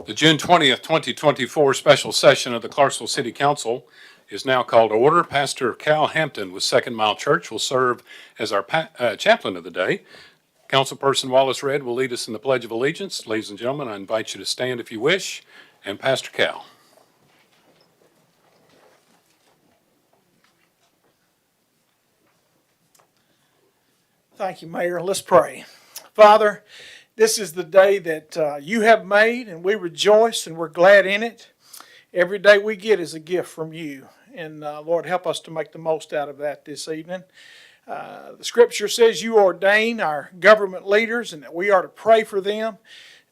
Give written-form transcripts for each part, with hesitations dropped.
The June 20th, 2024 special session of the Clarksville City Council is now called to order. Pastor Cal Hampton with Second Mile Church will serve as our chaplain of the day. Councilperson Wallace Redd will lead us in the Pledge of Allegiance. Ladies and gentlemen, I invite you to stand if you wish. And Pastor Cal. Thank you, Mayor. Let's pray. Father, this is the day that you have made, and we rejoice and we're glad in it. Every day we get is a gift from you. And Lord, help us to make the most out of that this evening. The scripture says you ordain our government leaders and that we are to pray for them.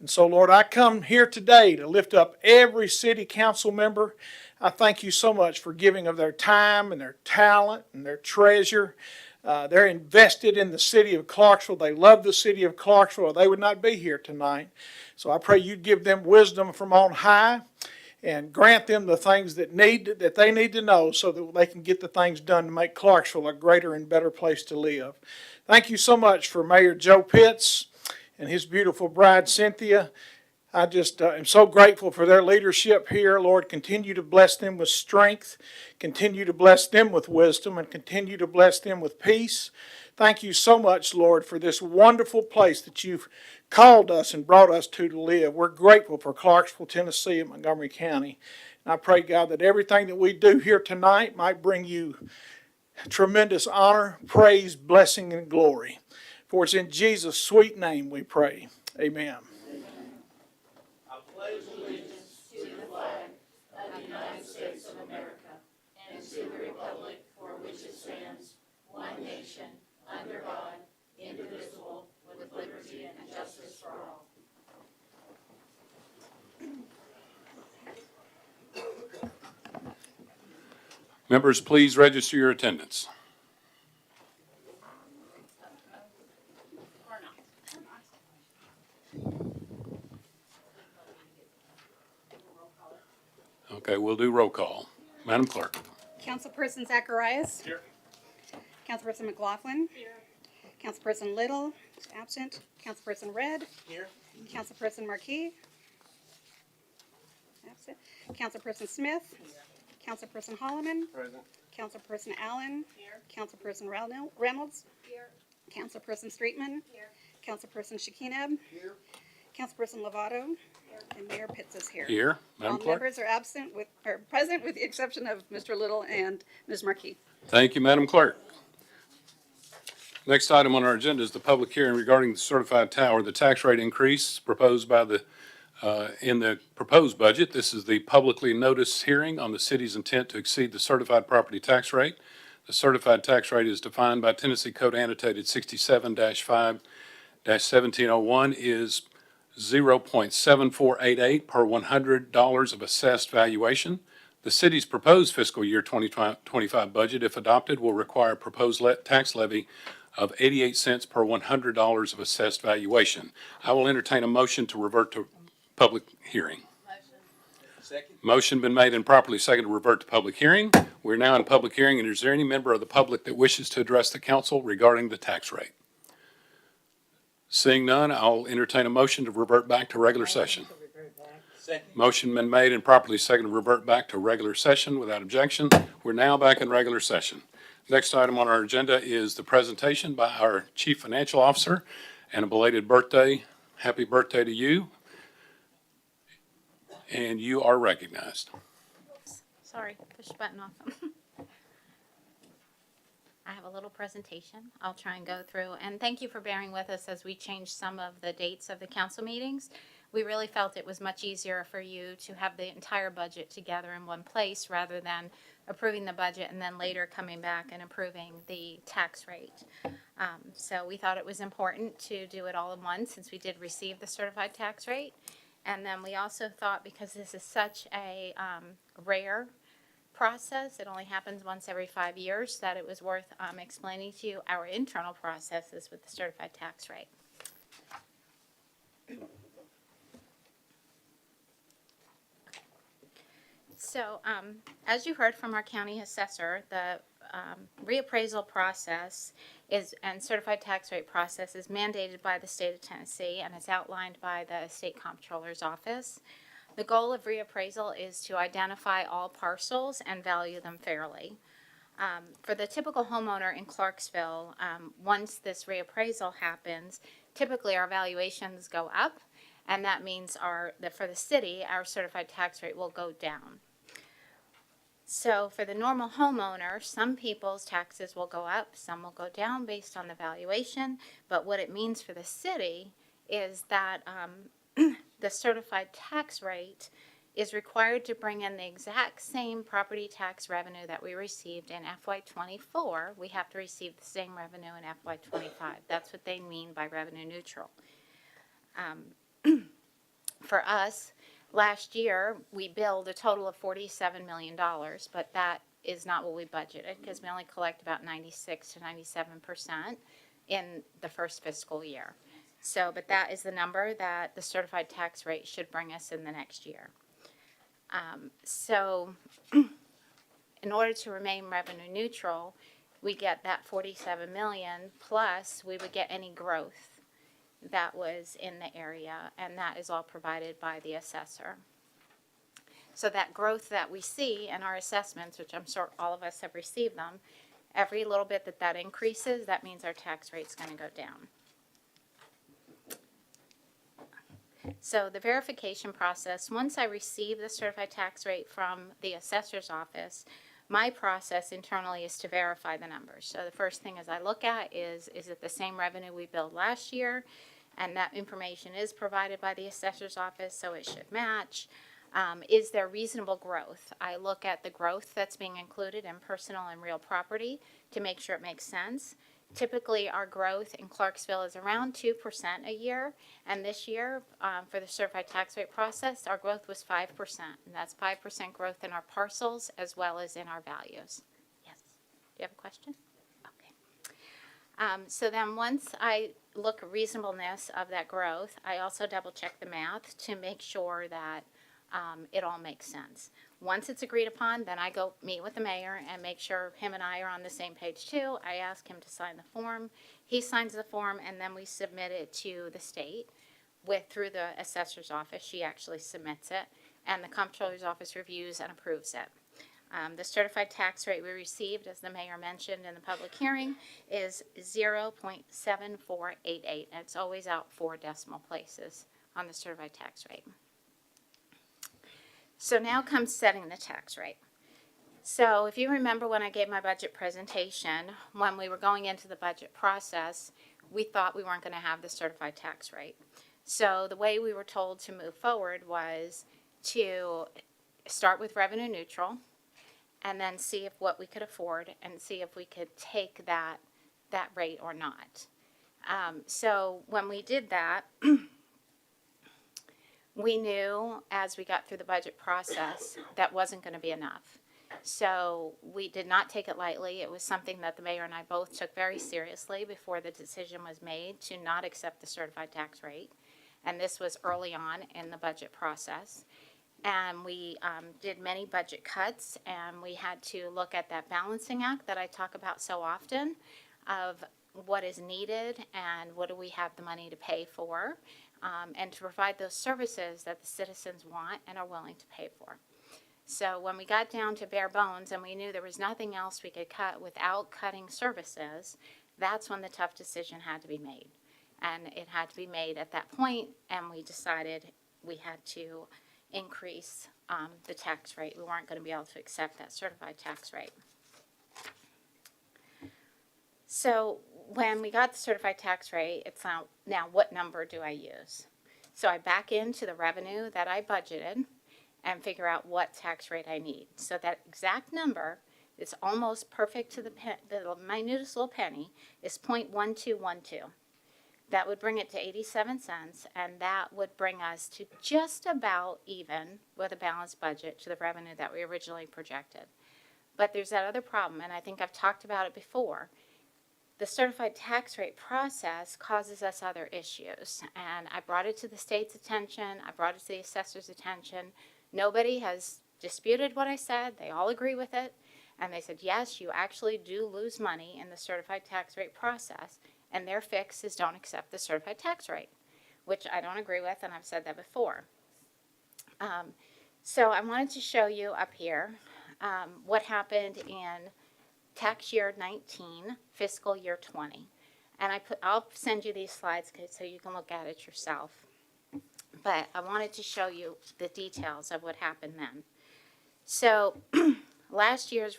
And so, Lord, I come here today to lift up every city council member. I thank you so much for giving of their time and their talent and their treasure. They're invested in the city of Clarksville. They love the city of Clarksville. They would not be here tonight. So I pray you'd give them wisdom from on high and grant them the things that they need to know so that they can get the things done to make Clarksville a greater and better place to live. Thank you so much for Mayor Joe Pitts and his beautiful bride Cynthia. I just am so grateful for their leadership here. Lord, continue to bless them with strength, continue to bless them with wisdom, and continue to bless them with peace. Thank you so much, Lord, for this wonderful place that you've called us and brought us to live. We're grateful for Clarksville, Tennessee, and Montgomery County. And I pray, God, that everything that we do here tonight might bring you tremendous honor, praise, blessing, and glory. For it's in Jesus' sweet name we pray. Amen. Under God, indivisible, with liberty and justice for all. Members, please register your attendance. Okay, we'll do roll call. Madam Clerk. Councilperson Zacharias. Here. Councilperson McLaughlin. Here. Councilperson Little, absent. Councilperson Redd. Here. Councilperson Marquis. Absent. Councilperson Smith. Here. Councilperson Holloman. Present. Councilperson Allen. Here. Councilperson Reynolds. Here. Councilperson Streetman. Here. Councilperson Shekinab. Here. Councilperson Lovato. And Mayor Pitts is here. Here. Madam All Clerk. members are present with the exception of Mr. Little and Ms. Marquis. Thank you, Madam Clerk. Next item on our agenda is the public hearing regarding the certified tower, the tax rate increase proposed by in the proposed budget. This is the publicly noticed hearing on the city's intent to exceed the certified property tax rate. The certified tax rate is defined by Tennessee Code Annotated 67-5-1701 is 0.7488 per $100 of assessed valuation. The city's proposed fiscal year 2025 budget, if adopted, will require a proposed tax levy of 88 cents per $100 of assessed valuation. I will entertain a motion to revert to public hearing. Second. Motion been made and properly seconded to revert to public hearing. We're now in public hearing, and is there any member of the public that wishes to address the council regarding the tax rate? Seeing none, I'll entertain a motion to revert back to regular session. Second. Motion been made and properly seconded to revert back to regular session without objection. We're now back in regular session. Next item on our agenda is the presentation by our Chief Financial Officer, and a belated birthday. Happy birthday to you. And you are recognized. Sorry, push the button off. I have a little presentation I'll try and go through. And thank you for bearing with us as we changed some of the dates of the council meetings. We really felt it was much easier for you to have the entire budget together in one place rather than approving the budget and then later coming back and approving the tax rate. So we thought it was important to do it all in one since we did receive the certified tax rate. And then we also thought, because this is such a rare process, it only happens once every 5 years, that it was worth explaining to you our internal processes with the certified tax rate. So, as you heard from our county assessor, the reappraisal process and certified tax rate process is mandated by the state of Tennessee, and it's outlined by the state comptroller's office. The goal of reappraisal is to identify all parcels and value them fairly. For the typical homeowner in Clarksville, once this reappraisal happens, typically our valuations go up, and that means that for the city, our certified tax rate will go down. So for the normal homeowner, some people's taxes will go up, some will go down based on the valuation, but what it means for the city is that the certified tax rate is required to bring in the exact same property tax revenue that we received in FY24. We have to receive the same revenue in FY25. That's what they mean by revenue neutral. For us, last year, we billed a total of $47 million, but that is not what we budgeted because we only collect about 96 to 97% in the first fiscal year. So, but that is the number that the certified tax rate should bring us in the next year. So, in order to remain revenue neutral, we get that 47 million plus we would get any growth that was in the area, and that is all provided by the assessor. So that growth that we see in our assessments, which I'm sure all of us have received them, every little bit that increases, that means our tax rate's going to go down. So the verification process, once I receive the certified tax rate from the assessor's office, my process internally is to verify the numbers. So the first thing is I look at is it the same revenue we billed last year? And that information is provided by the assessor's office, so it should match. Is there reasonable growth? I look at the growth that's being included in personal and real property to make sure it makes sense. Typically, our growth in Clarksville is around 2% a year, and this year, for the certified tax rate process, our growth was 5%, and that's 5% growth in our parcels as well as in our values. Yes. Do you have a question? Okay. So then once I look at reasonableness of that growth, I also double check the math to make sure that it all makes sense. Once it's agreed upon, then I go meet with the mayor and make sure him and I are on the same page too. I ask him to sign the form. He signs the form, and then we submit it to the state through the assessor's office. She actually submits it, and the comptroller's office reviews and approves it. The certified tax rate we received, as the mayor mentioned in the public hearing, is 0.7488, and it's always out 4 decimal places on the certified tax rate. So now comes setting the tax rate. So if you remember when I gave my budget presentation, when we were going into the budget process, we thought we weren't going to have the certified tax rate. So the way we were told to move forward was to start with revenue neutral and then see if what we could afford and see if we could take that rate or not. So when we did that, we knew as we got through the budget process that wasn't going to be enough. So we did not take it lightly. It was something that the mayor and I both took very seriously before the decision was made to not accept the certified tax rate. And this was early on in the budget process. And we did many budget cuts, and we had to look at that balancing act that I talk about so often of what is needed and what do we have the money to pay for. And to provide those services that the citizens want and are willing to pay for. So when we got down to bare bones and we knew there was nothing else we could cut without cutting services, that's when the tough decision had to be made. And it had to be made at that point, and we decided we had to increase the tax rate. We weren't going to be able to accept that certified tax rate. So when we got the certified tax rate, it's now what number do I use? So I back into the revenue that I budgeted and figure out what tax rate I need. So that exact number is almost perfect to the minutest little penny is 0.1212. That would bring it to 87 cents, and that would bring us to just about even with a balanced budget to the revenue that we originally projected. But there's that other problem, and I think I've talked about it before. The certified tax rate process causes us other issues, and I brought it to the state's attention. I brought it to the assessor's attention. Nobody has disputed what I said. They all agree with it, and they said, yes, you actually do lose money in the certified tax rate process, and their fix is don't accept the certified tax rate, which I don't agree with, and I've said that before. So I wanted to show you up here what happened in tax year 19, fiscal year 20. And I'll send you these slides so you can look at it yourself. But I wanted to show you the details of what happened then. So last year's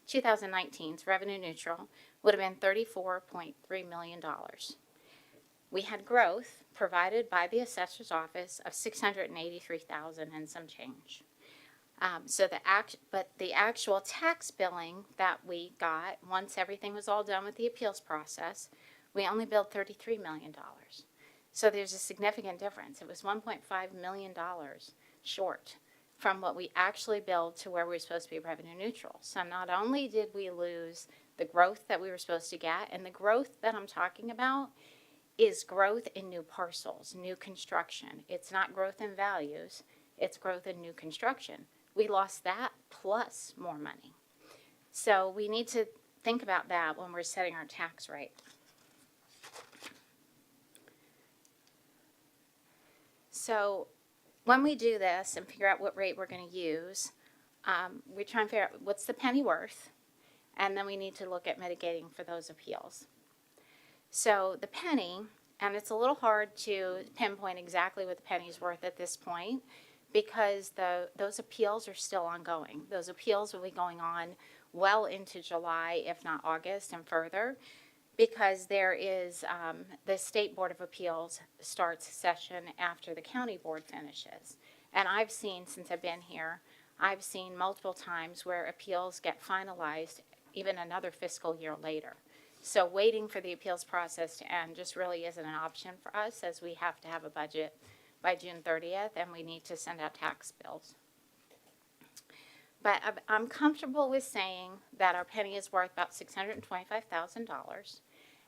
2019's revenue neutral would have been $34.3 million. We had growth provided by the assessor's office of $683,000 and some change. But the actual tax billing that we got once everything was all done with the appeals process, we only billed $33 million. So there's a significant difference. It was $1.5 million short from what we actually billed to where we were supposed to be revenue neutral. So not only did we lose the growth that we were supposed to get, and the growth that I'm talking about is growth in new parcels, new construction. It's not growth in values, it's growth in new construction. We lost that plus more money. So we need to think about that when we're setting our tax rate. So when we do this and figure out what rate we're going to use, we try and figure out what's the penny worth, and then we need to look at mitigating for those appeals. So the penny, and it's a little hard to pinpoint exactly what the penny's worth at this point because those appeals are still ongoing. Those appeals will be going on well into July, if not August and further, because there is the State Board of Appeals starts session after the county board finishes. And I've seen, since I've been here, I've seen multiple times where appeals get finalized even another fiscal year later. So waiting for the appeals process to end just really isn't an option for us, as we have to have a budget by June 30th and we need to send out tax bills. But I'm comfortable with saying that our penny is worth about $625,000.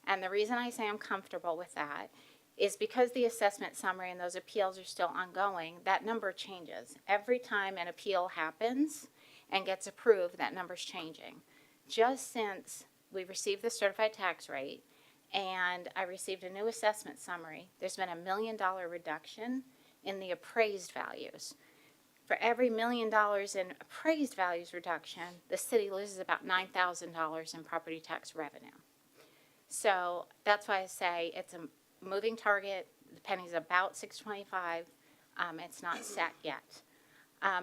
And the reason I say I'm comfortable with that is because the assessment summary and those appeals are still ongoing, that number changes. Every time an appeal happens and gets approved, that number's changing. Just since we received the certified tax rate and I received a new assessment summary, there's been $1 million reduction in the appraised values. For every $1 million in appraised values reduction, the city loses about $9,000 in property tax revenue. So that's why I say it's a moving target. The penny's about $625. It's not set yet.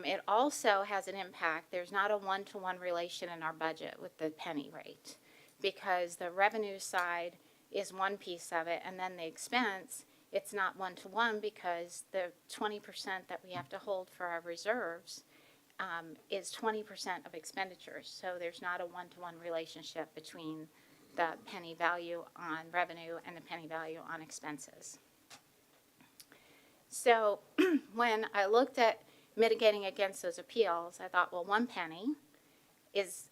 It also has an impact. There's not a one-to-one relation in our budget with the penny rate because the revenue side is one piece of it, and then the expense, it's not one-to-one because the 20% that we have to hold for our reserves is 20% of expenditures. So there's not a one-to-one relationship between the penny value on revenue and the penny value on expenses. So when I looked at mitigating against those appeals, I thought, well, one penny is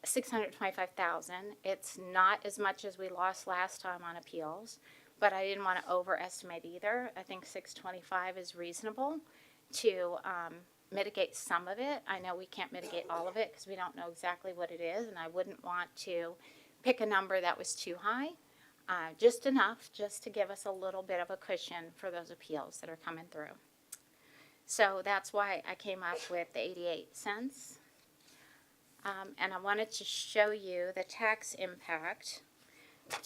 $625,000. It's not as much as we lost last time on appeals, but I didn't want to overestimate either. I think $625 is reasonable to mitigate some of it. I know we can't mitigate all of it because we don't know exactly what it is, and I wouldn't want to pick a number that was too high. Just enough just to give us a little bit of a cushion for those appeals that are coming through. So that's why I came up with the 88 cents. And I wanted to show you the tax impact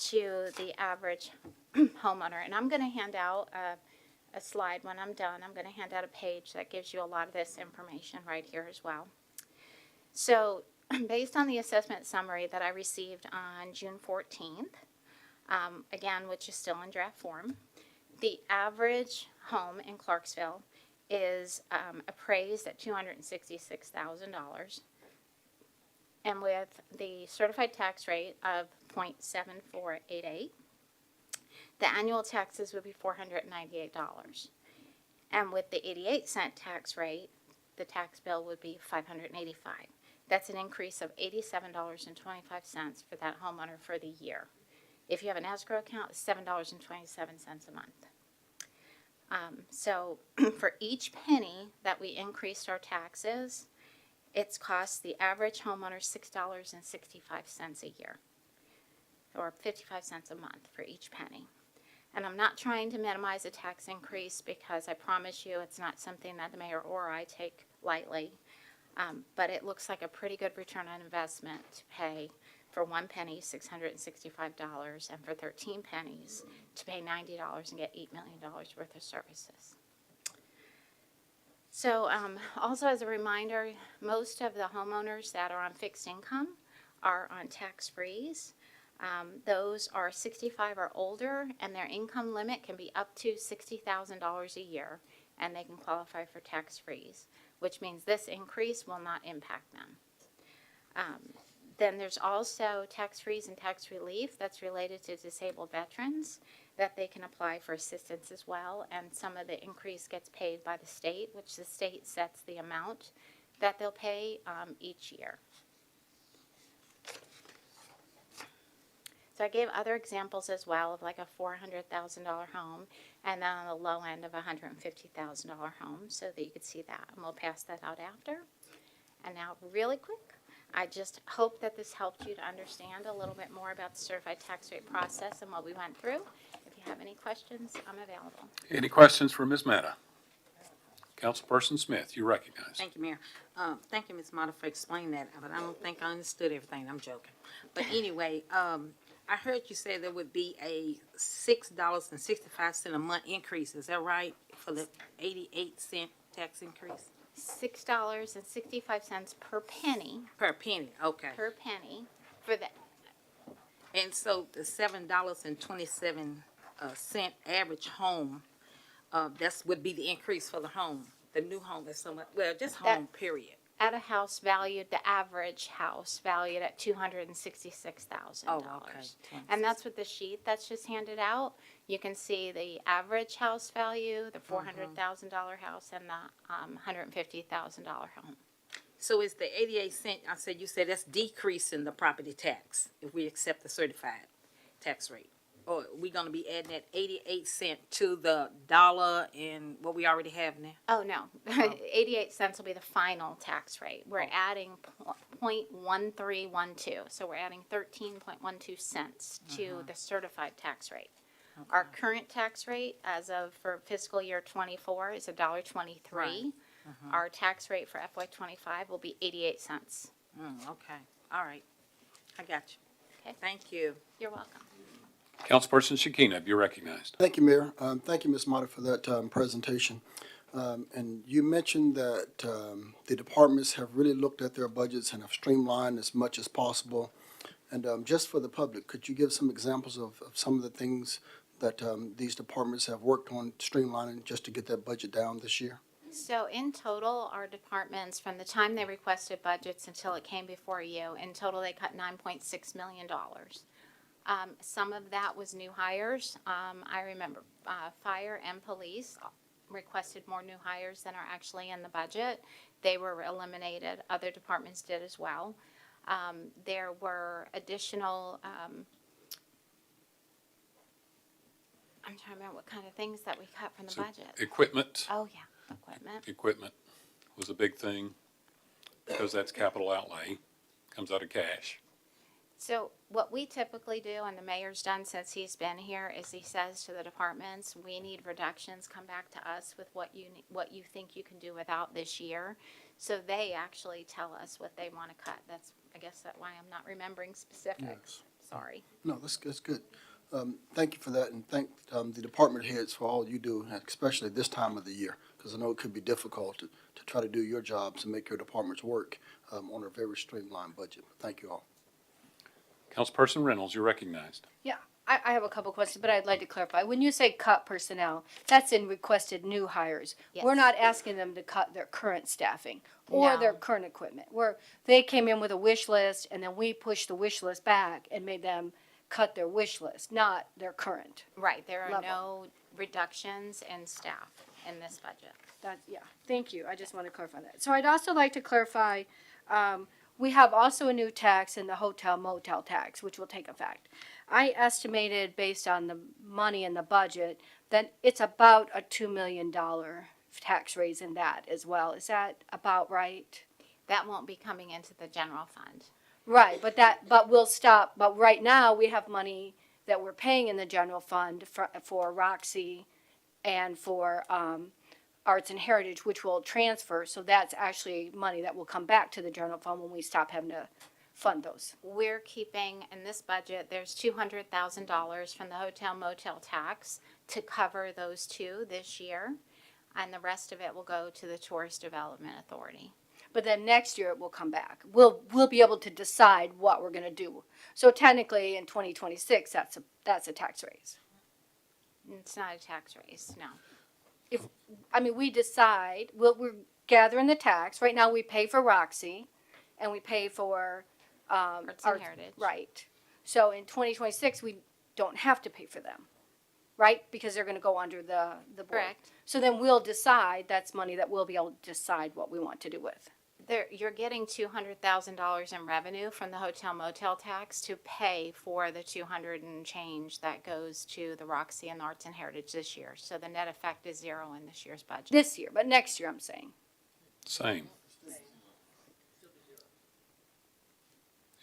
to the average homeowner. And I'm going to hand out a slide when I'm done. I'm going to hand out a page that gives you a lot of this information right here as well. So based on the assessment summary that I received on June 14th, again, which is still in draft form, the average home in Clarksville is appraised at $266,000. And with the certified tax rate of 0.7488, the annual taxes would be $498. And with the 88-cent tax rate, the tax bill would be $585. That's an increase of $87.25 for that homeowner for the year. If you have an escrow account, it's $7.27 a month. So for each penny that we increased our taxes, it's cost the average homeowner $6.65 a year, or 55 cents a month for each penny. And I'm not trying to minimize a tax increase because I promise you it's not something that the mayor or I take lightly. But it looks like a pretty good return on investment to pay for 1 penny, $665, and for 13 pennies to pay $90 and get $8 million worth of services. So also as a reminder, most of the homeowners that are on fixed income are on tax freeze. Those are 65 or older, and their income limit can be up to $60,000 a year, and they can qualify for tax freeze, which means this increase will not impact them. Then there's also tax freeze and tax relief that's related to disabled veterans that they can apply for assistance as well, and some of the increase gets paid by the state, which the state sets the amount that they'll pay each year. So I gave other examples as well of like a $400,000 home, and then on the low end of a $150,000 home, so that you could see that. And we'll pass that out after. And now, really quick, I just hope that this helped you to understand a little bit more about the certified tax rate process and what we went through. If you have any questions, I'm available. Any questions for Ms. Matta? Councilperson Smith, you recognize. Thank you, Mayor. Thank you, Ms. Mata, for explaining that, but I don't think I understood everything. I'm joking. But anyway, I heard you say there would be a $6.65 a month increase. Is that right, for the 88-cent tax increase? $6.65 per penny, Per penny, okay. for the, And so the $7.27 average home, that's would be the increase for the home, the new home is so much, well, just home, period. at a house valued, the average house valued at $266,000. Oh, okay. And that's what the sheet that's just handed out. You can see the average house value, the $400,000 house, and the $150,000 home. So is the 88 cent, you said that's decreasing the property tax if we accept the certified tax rate? Or are we gonna be adding that 88 cent to the dollar and what we already have now? Oh, no. 88 cents will be the final tax rate. We're adding 0.1312. So we're adding 13.12 cents to the certified tax rate. Our current tax rate as of for fiscal year 24 is $1.23. Right. Our tax rate for FY 25 will be 88 cents. Okay, all right. I got you. Okay. Thank you. You're welcome. Councilperson Shekinah, you're recognized. Thank you, Mayor. Thank you, Ms. Mata, for that presentation. And you mentioned that the departments have really looked at their budgets and have streamlined as much as possible. And just for the public, could you give some examples of some of the things that these departments have worked on streamlining just to get that budget down this year? So in total, our departments, from the time they requested budgets until it came before you, in total they cut $9.6 million. Some of that was new hires. I remember fire and police requested more new hires than are actually in the budget. They were eliminated. Other departments did as well. There were additional, I'm trying to remember what kind of things that we cut from the So, budget. Equipment. Oh, yeah, equipment. Equipment was a big thing because that's capital outlay, comes out of cash. So what we typically do, and the mayor's done since he's been here, is he says to the departments, we need reductions, come back to us with what you think you can do without this year. So they actually tell us what they want to cut. That's, I guess, that's why I'm not remembering specifics. Sorry. No, that's good. Thank you for that, and thank the department heads for all you do, especially this time of the year, because I know it could be difficult to try to do your jobs and make your departments work on a very streamlined budget. Thank you all. Councilperson Reynolds, you're recognized. Yeah, I have a couple questions, but I'd like to clarify. When you say cut personnel, that's in requested new hires. Yes. We're not asking them to cut their current staffing or No. their current equipment. They came in with a wish list, and then we pushed the wish list back and made them cut their wish list, not their current. Right, there are Level. no reductions in staff in this budget. Yeah, thank you. I just want to clarify that. So I'd also like to clarify, we have also a new tax in the hotel motel tax, which will take effect. I estimated, based on the money in the budget, that it's about a $2 million tax raise in that as well. Is that about right? That won't be coming into the general fund. Right, but we'll stop, but right now, we have money that we're paying in the general fund for Roxy and for Arts and Heritage, which will transfer. So that's actually money that will come back to the general fund when we stop having to fund those. We're keeping, in this budget, there's $200,000 from the hotel motel tax to cover those two this year. And the rest of it will go to the Tourist Development Authority. But then next year it will come back. We'll be able to decide what we're going to do. So technically in 2026, that's a tax raise. It's not a tax raise, no. We decide, we're gathering the tax. Right now we pay for Roxy and we pay for Arts and Heritage. Right. So in 2026, we don't have to pay for them, right? Because they're going to go under the board. Correct. So then we'll decide, that's money that we'll be able to decide what we want to do with. You're getting $200,000 in revenue from the hotel motel tax to pay for the 200 and change that goes to the Roxy and the Arts and Heritage this year. So the net effect is zero in this year's budget. This year, but next year I'm saying. Same.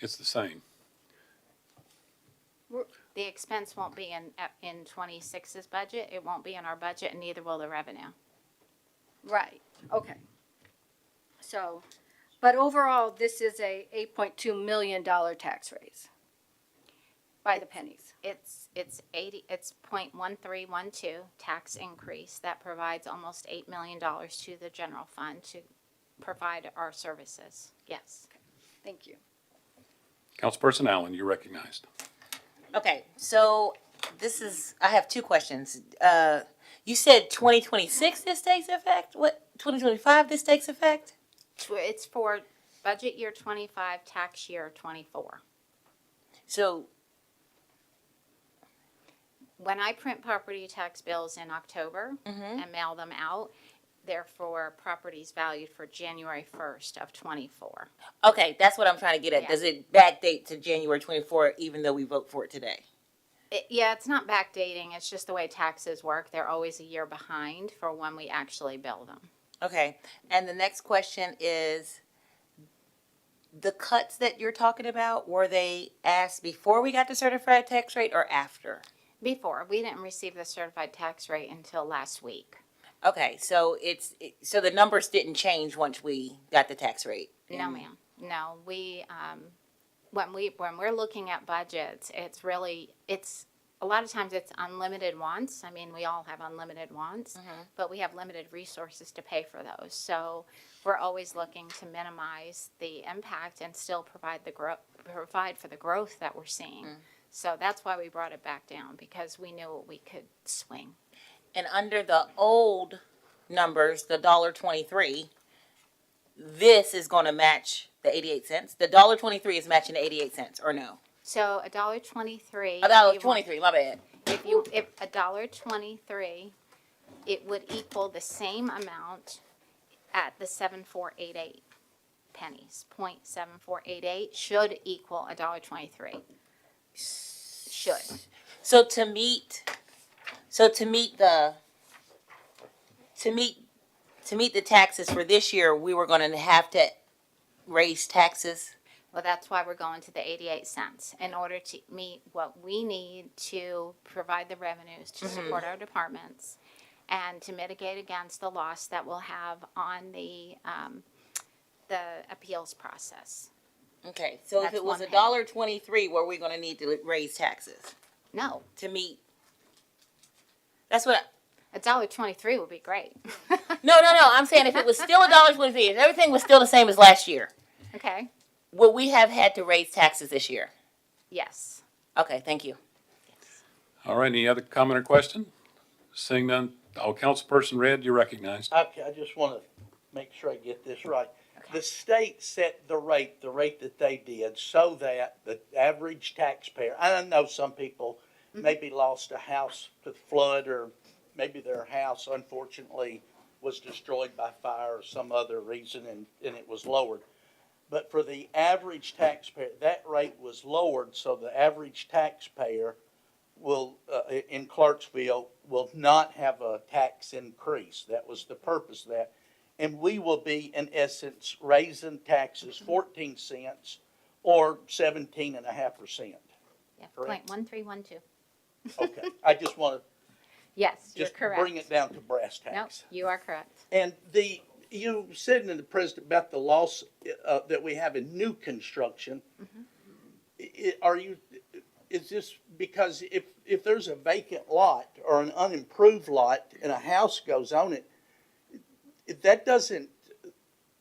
It's the same. The expense won't be in 26's budget. It won't be in our budget, and neither will the revenue. Right, okay. So, but overall, this is a $8.2 million tax raise by the pennies. It's 0.1312 tax increase that provides almost $8 million to the general fund to provide our services. Yes. Thank you. Councilperson Allen, you're recognized. Okay, so I have two questions. You said 2026 this takes effect? What, 2025 this takes effect? It's for budget year 25, tax year 24. So, When I print property tax bills in October and mail them out, they're for properties valued for January 1st of 24. okay, that's what I'm trying to get at. Yeah. Does it backdate to January 24 even though we vote for it today? Yeah, it's not backdating. It's just the way taxes work. They're always a year behind for when we actually bill them. Okay, and the next question is, the cuts that you're talking about, were they asked before we got the certified tax rate or after? Before, we didn't receive the certified tax rate until last week. Okay, so so the numbers didn't change once we got the tax rate? No, ma'am. No, when we're looking at budgets, it's a lot of times it's unlimited wants. I mean, we all have unlimited wants, but we have limited resources to pay for those. So we're always looking to minimize the impact and still provide for the growth that we're seeing. So that's why we brought it back down, because we knew we could swing. And under the old numbers, the $1.23, this is going to match the 88 cents. The $1.23 is matching the 88 cents, or no? So $1.23. $1.23, my bad. If $1.23, it would equal the same amount at the 7,488 pennies. 0.7488 should equal $1.23. Should. So to meet the taxes for this year, we were going to have to raise taxes. Well, that's why we're going to the 88 cents, in order to meet what we need to provide the revenues to support our departments and to mitigate against the loss that we'll have on the appeals process. Okay, so if That's it was one $1.23, were we going to need to raise taxes No, to meet? That's what. $1.23 would be great. No. I'm saying if it was still $1.23, if everything was still the same as last year, Okay, would we have had to raise taxes this year? yes. Okay, thank you. All right, any other comment or question? Seeing none, Councilperson Red, you're recognized. Okay, I just want to make sure I get this right. The state set the rate that they did so that the average taxpayer, I know some people maybe lost a house to flood, or maybe their house unfortunately was destroyed by fire or some other reason and it was lowered. But for the average taxpayer, that rate was lowered so the average taxpayer will, in Clarksville, will not have a tax increase. That was the purpose of that. And we will be, in essence, raising taxes 14 cents or 17.5%. Yeah, Correct. 0.1312. Okay, I just want Yes, to you're just correct. bring it down to brass Nope, tacks. you are correct. And you said in the president about the loss that we have in new construction. Is this because if there's a vacant lot or an unimproved lot and a house goes on it, that doesn't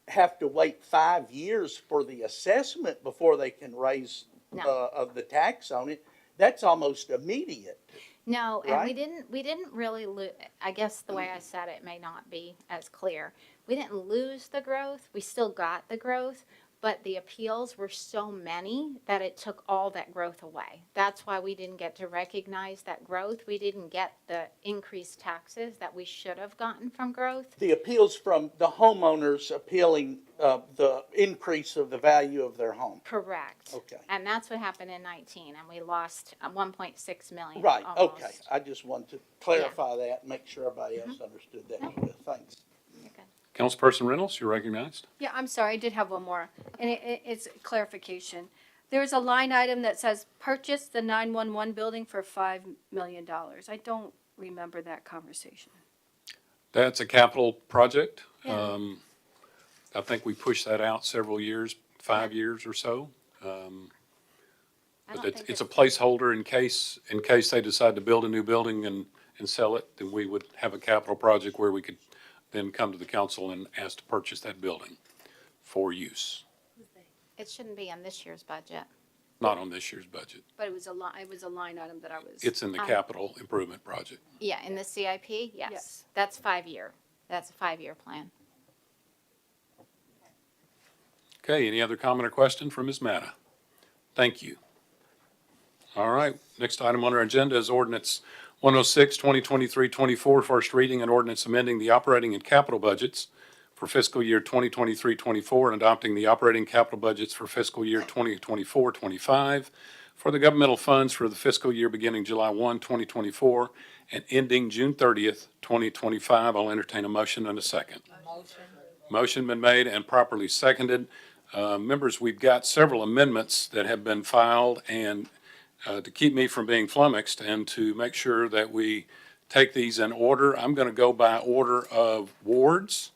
have to wait 5 years for the assessment before they can raise No. of the tax on it? That's almost immediate. No, and Right? we didn't really I guess the way I said it may not be as clear. We didn't lose the growth. We still got the growth, but the appeals were so many that it took all that growth away. That's why we didn't get to recognize that growth. We didn't get the increased taxes that we should have gotten from growth. The appeals from the homeowners appealing the increase of the value of their home. Correct. Okay. And that's what happened in 19, and we lost 1.6 million. Right, almost. okay. I just wanted to clarify that and make sure everybody else understood that. Thanks. You're good. Councilperson Reynolds, you're recognized. Yeah, I'm sorry, I did have one more, and it's clarification. There's a line item that says purchase the 911 building for $5 million. I don't remember that conversation. That's a capital project. Yeah. I think we pushed that out several years, 5 years or so. I But don't think it's a placeholder in case they decide to build a new building and sell it, then we would have a capital project where we could then come to the council and ask to purchase that building for use, It shouldn't be in this year's budget. not on this year's budget. But it was a line item that I was. It's in the capital improvement project. Yeah, in the CIP, yes. Yes. That's 5-year. That's a 5-year plan. Okay, any other comment or question from Ms. Matta? Thank you. All right, next item on our agenda is ordinance 106, 2023-24, first reading, an ordinance amending the operating and capital budgets for fiscal year 2023-24 and adopting the operating capital budgets for fiscal year 2024-25 for the governmental funds for the fiscal year beginning July 1, 2024 and ending June 30th, 2025. I'll entertain a motion and a second. Motion been made and properly seconded. Members, we've got several amendments that have been filed, and to keep me from being flummoxed and to make sure that we take these in order, I'm going to go by order of wards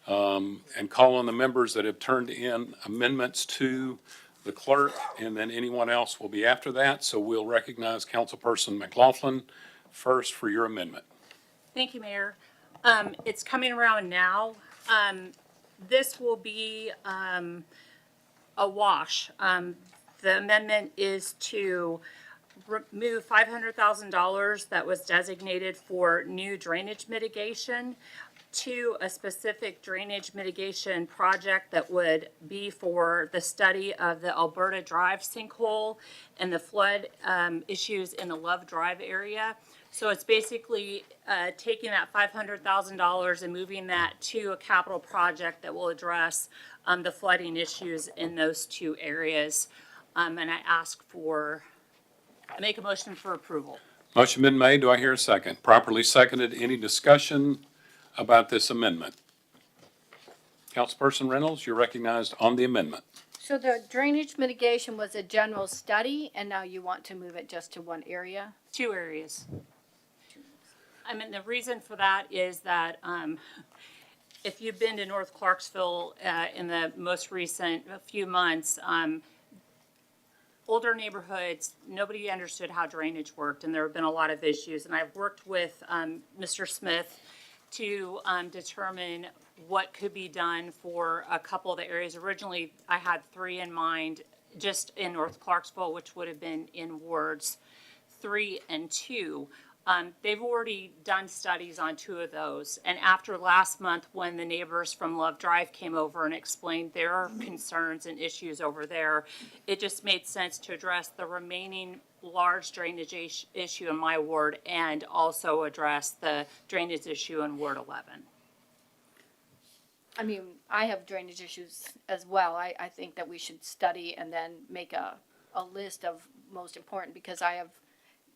and call on the members that have turned in amendments to the clerk, and then anyone else will be after that. So we'll recognize Councilperson McLaughlin first for your amendment. Thank you, Mayor. It's coming around now. This will be a wash. The amendment is to remove $500,000 that was designated for new drainage mitigation to a specific drainage mitigation project that would be for the study of the Alberta Drive sinkhole and the flood issues in the Love Drive area. So it's basically taking that $500,000 and moving that to a capital project that will address the flooding issues in those two areas. And I make a motion for approval. Motion been made. Do I hear a second? Properly seconded. Any discussion about this amendment? Councilperson Reynolds, you're recognized on the amendment. So the drainage mitigation was a general study, and now you want to move it just to one area? Two areas. I mean, the reason for that is that if you've been to North Clarksville in the most recent few months, older neighborhoods, nobody understood how drainage worked, and there have been a lot of issues. And I've worked with Mr. Smith to determine what could be done for a couple of the areas. Originally, I had 3 in mind, just in North Clarksville, which would have been in wards 3 and 2. They've already done studies on 2 of those. And after last month, when the neighbors from Love Drive came over and explained their concerns and issues over there, it just made sense to address the remaining large drainage issue in my ward and also address the drainage issue in Ward 11. I mean, I have drainage issues as well. I think that we should study and then make a list of most important, because I have,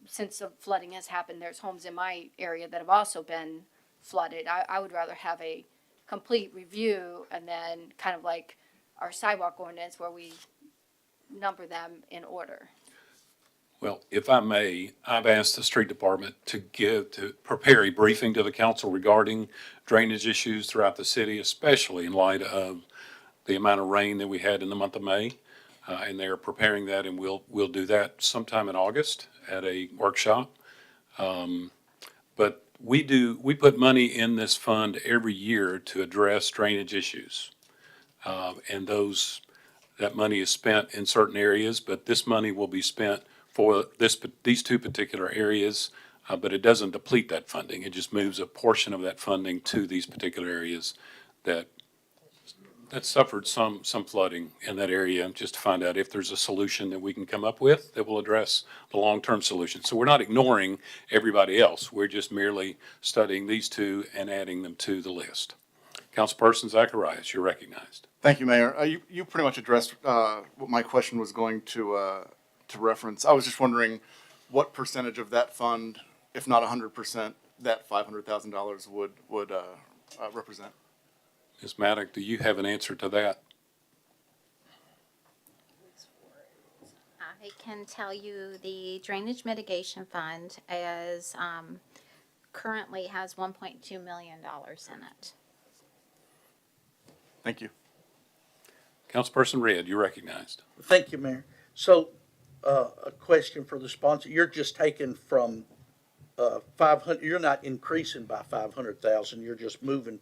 since the flooding has happened, there's homes in my area that have also been flooded. I would rather have a complete review and then kind of like our sidewalk ordinance where we number them in order. Well, if I may, I've asked the street department to prepare a briefing to the council regarding drainage issues throughout the city, especially in light of the amount of rain that we had in the month of May. And they're preparing that, and we'll do that sometime in August at a workshop. But we put money in this fund every year to address drainage issues. And that money is spent in certain areas, but this money will be spent for these two particular areas. But it doesn't deplete that funding. It just moves a portion of that funding to these particular areas that suffered some flooding in that area, just to find out if there's a solution that we can come up with that will address the long-term solution. So we're not ignoring everybody else. We're just merely studying these two and adding them to the list. Councilperson Zacharias, you're recognized. Thank you, Mayor. You pretty much addressed what my question was going to reference. I was just wondering what percentage of that fund, if not 100%, that $500,000 would represent. Ms. Maddock, do you have an answer to that? I can tell you the Drainage Mitigation Fund is, currently has $1.2 million in it. Thank you. Councilperson Redd, you're recognized. Thank you, Mayor. So, a question for the sponsor. You're just taking from, 500, you're not increasing by 500,000. You're just moving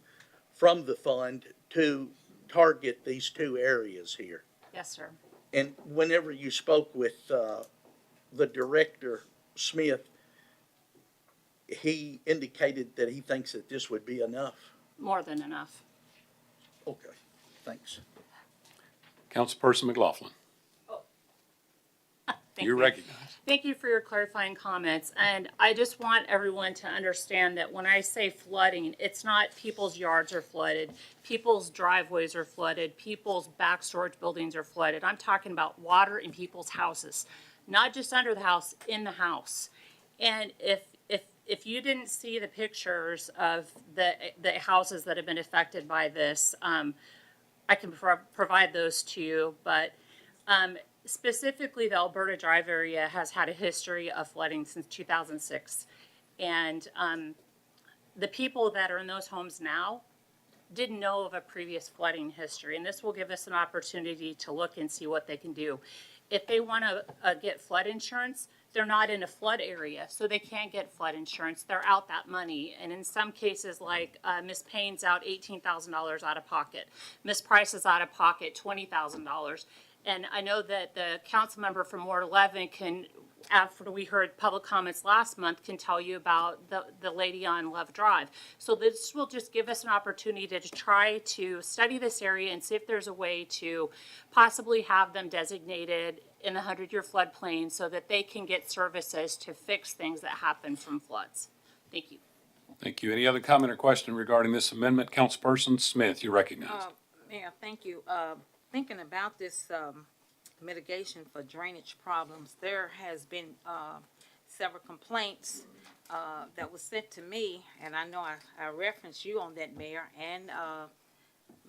from the fund to target these two areas here. Yes, sir. And whenever you spoke with the director, Smith, he indicated that he thinks that this would be enough. More than enough. Okay, thanks. Councilperson McLaughlin, Thank you're you. recognized. Thank you for your clarifying comments. And I just want everyone to understand that when I say flooding, it's not people's yards are flooded, people's driveways are flooded, people's back storage buildings are flooded. I'm talking about water in people's houses, not just under the house, in the house. And if you didn't see the pictures of the houses that have been affected by this, I can provide those to you. But specifically, the Alberta Drive area has had a history of flooding since 2006. And the people that are in those homes now didn't know of a previous flooding history. And this will give us an opportunity to look and see what they can do. If they want to get flood insurance, they're not in a flood area, so they can't get flood insurance. They're out that money. And in some cases, like Ms. Payne's out $18,000 out of pocket. Ms. Price is out of pocket $20,000. And I know that the council member from Ward 11 can, after we heard public comments last month, can tell you about the lady on Love Drive. So this will just give us an opportunity to try to study this area and see if there's a way to possibly have them designated in the 100-year floodplain so that they can get services to fix things that happen from floods. Thank you. Thank you. Any other comment or question regarding this amendment? Councilperson Smith, you're recognized. Mayor, thank you. Thinking about this mitigation for drainage problems, there has been several complaints that was sent to me, and I know I referenced you on that, Mayor, and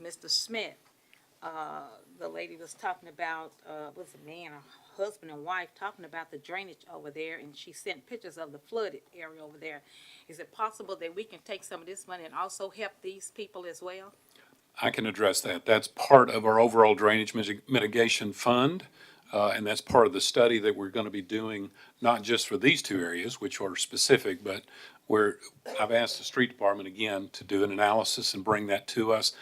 Mr. Smith. The lady was talking about, was a man, a husband and wife, talking about the drainage over there, and she sent pictures of the flooded area over there. Is it possible that we can take some of this money and also help these people as well? I can address that. That's part of our overall drainage mitigation fund, and that's part of the study that we're going to be doing, not just for these two areas, which are specific, but where I've asked the street department again to do an analysis and bring that to us.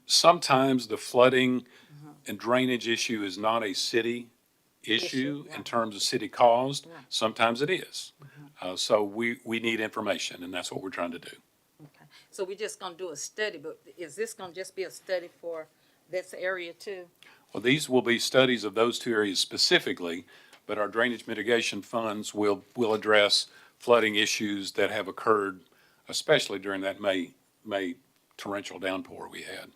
Sometimes the flooding and drainage issue is not a city issue in terms of city caused. Sometimes it is. So we need information, and that's what we're trying to do. Okay. So we're just gonna do a study, but is this gonna just be a study for this area too? Well, these will be studies of those two areas specifically, but our drainage mitigation funds will address flooding issues that have occurred, especially during that May torrential downpour we had.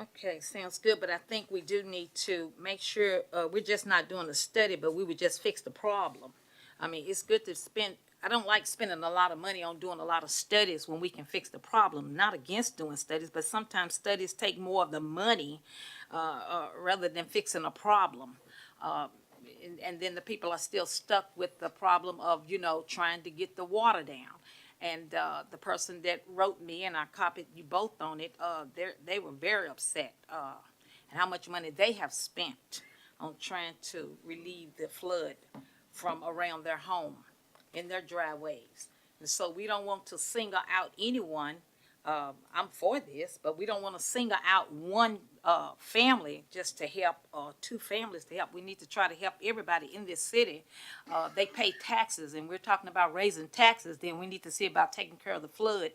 Okay, sounds good, but I think we do need to make sure, we're just not doing a study, but we would just fix the problem. I mean, it's good to spend, I don't like spending a lot of money on doing a lot of studies when we can fix the problem. Not against doing studies, but sometimes studies take more of the money rather than fixing a problem. and then the people are still stuck with the problem of, you know, trying to get the water down. And, the person that wrote me, and I copied you both on it, they were very upset, and how much money they have spent on trying to relieve the flood from around their home in their driveways. And so we don't want to single out anyone. I'm for this, but we don't want to single out one family just to help, or two families to help. We need to try to help everybody in this city. They pay taxes, and we're talking about raising taxes, then we need to see about taking care of the flood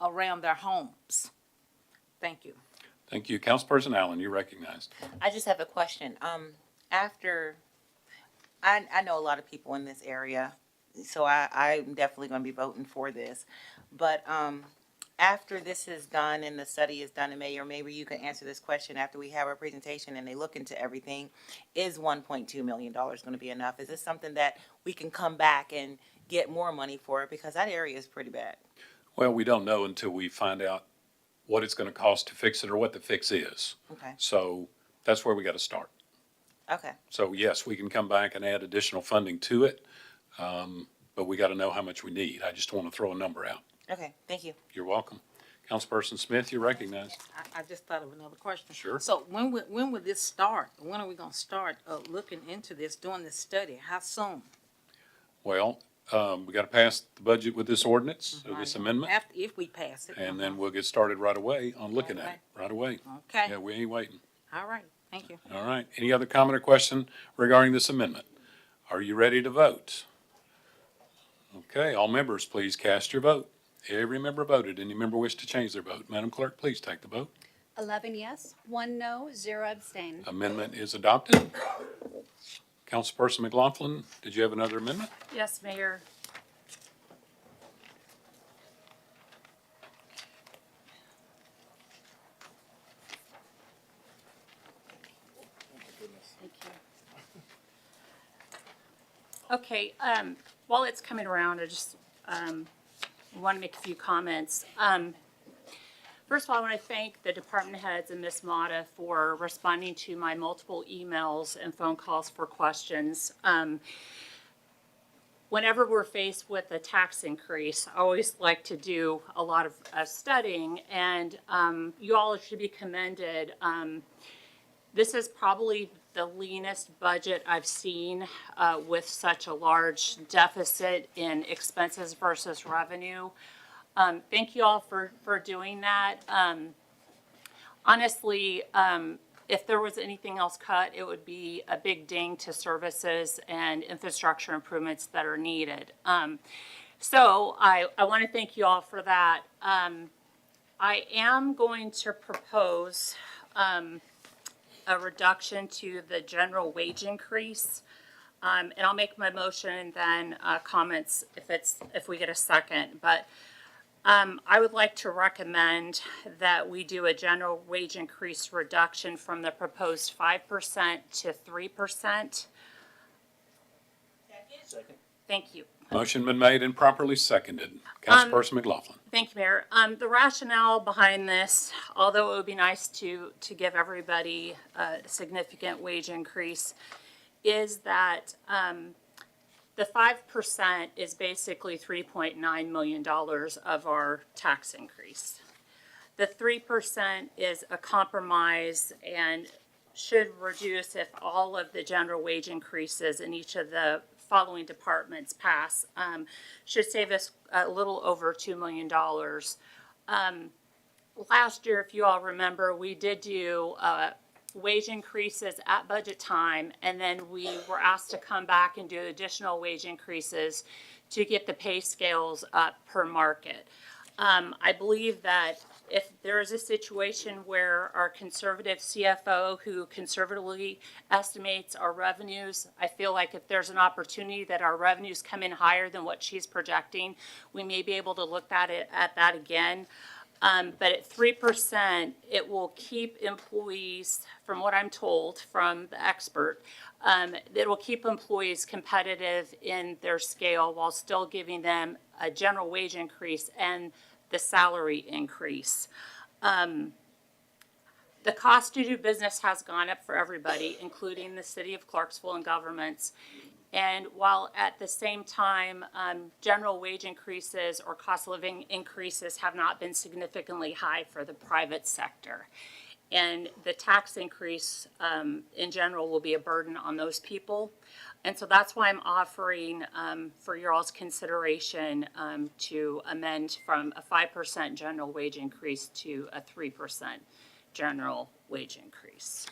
around their homes. Thank you. Thank you. Councilperson Allen, you're recognized. I just have a question. After, I know a lot of people in this area, so I'm definitely gonna be voting for this. But, after this is done and the study is done, and Mayor, maybe you can answer this question after we have our presentation and they look into everything, is $1.2 million gonna be enough? Is this something that we can come back and get more money for it? Because that area is pretty bad. Well, we don't know until we find out what it's going to cost to fix it or what the fix is. Okay, So that's where we got to start. okay. So yes, we can come back and add additional funding to it, but we got to know how much we need. I just want to throw a number out. Okay, thank you. You're welcome. Councilperson Smith, you're recognized. I just thought of another question. Sure. So when will this start? When are we gonna start, looking into this, doing this study? How soon? Well, we got to pass the budget with this ordinance, or this amendment, After, if we pass it. and then we'll get started right away on looking at it, right away. Okay, Yeah, we ain't waiting. all right, thank you. All right. Any other comment or question regarding this amendment? Are you ready to vote? Okay, all members, please cast your vote. Every member voted. Any member wish to change their vote? Madam Clerk, please take the vote. 11 yes, 1 no, 0 abstain. Amendment is adopted. Councilperson McLaughlin, did you have another amendment? Yes, Mayor. Thank you. Okay, while it's coming around, I just, want to make a few comments. First of all, I want to thank the department heads and Ms. Mata for responding to my multiple emails and phone calls for questions. Whenever we're faced with a tax increase, I always like to do a lot of studying, and you all should be commended. This is probably the leanest budget I've seen with such a large deficit in expenses versus revenue. Thank you all for doing that. Honestly, if there was anything else cut, it would be a big ding to services and infrastructure improvements that are needed. So I want to thank you all for that. I am going to propose a reduction to the general wage increase. And I'll make my motion and then comments if we get a second. But I would like to recommend that we do a general wage increase reduction from the proposed 5% to 3%. Second. Thank you. Motion been made and properly seconded. Councilperson McLaughlin. Thank you, Mayor. The rationale behind this, although it would be nice to give everybody a significant wage increase, is that the 5% is basically $3.9 million of our tax increase. The 3% is a compromise and should reduce if all of the general wage increases in each of the following departments pass, should save us a little over $2 million. Last year, if you all remember, we did do wage increases at budget time, and then we were asked to come back and do additional wage increases to get the pay scales up per market. I believe that if there is a situation where our conservative CFO, who conservatively estimates our revenues, I feel like if there's an opportunity that our revenues come in higher than what she's projecting, we may be able to look at that again. But at 3%, it will keep employees, from what I'm told from the expert, it will keep employees competitive in their scale while still giving them a general wage increase and the salary increase. The cost to do business has gone up for everybody, including the city of Clarksville and governments. And while at the same time, general wage increases or cost of living increases have not been significantly high for the private sector. And the tax increase, in general, will be a burden on those people. And so that's why I'm offering, for your all's consideration, to amend from a 5% general wage increase to a 3% general wage increase.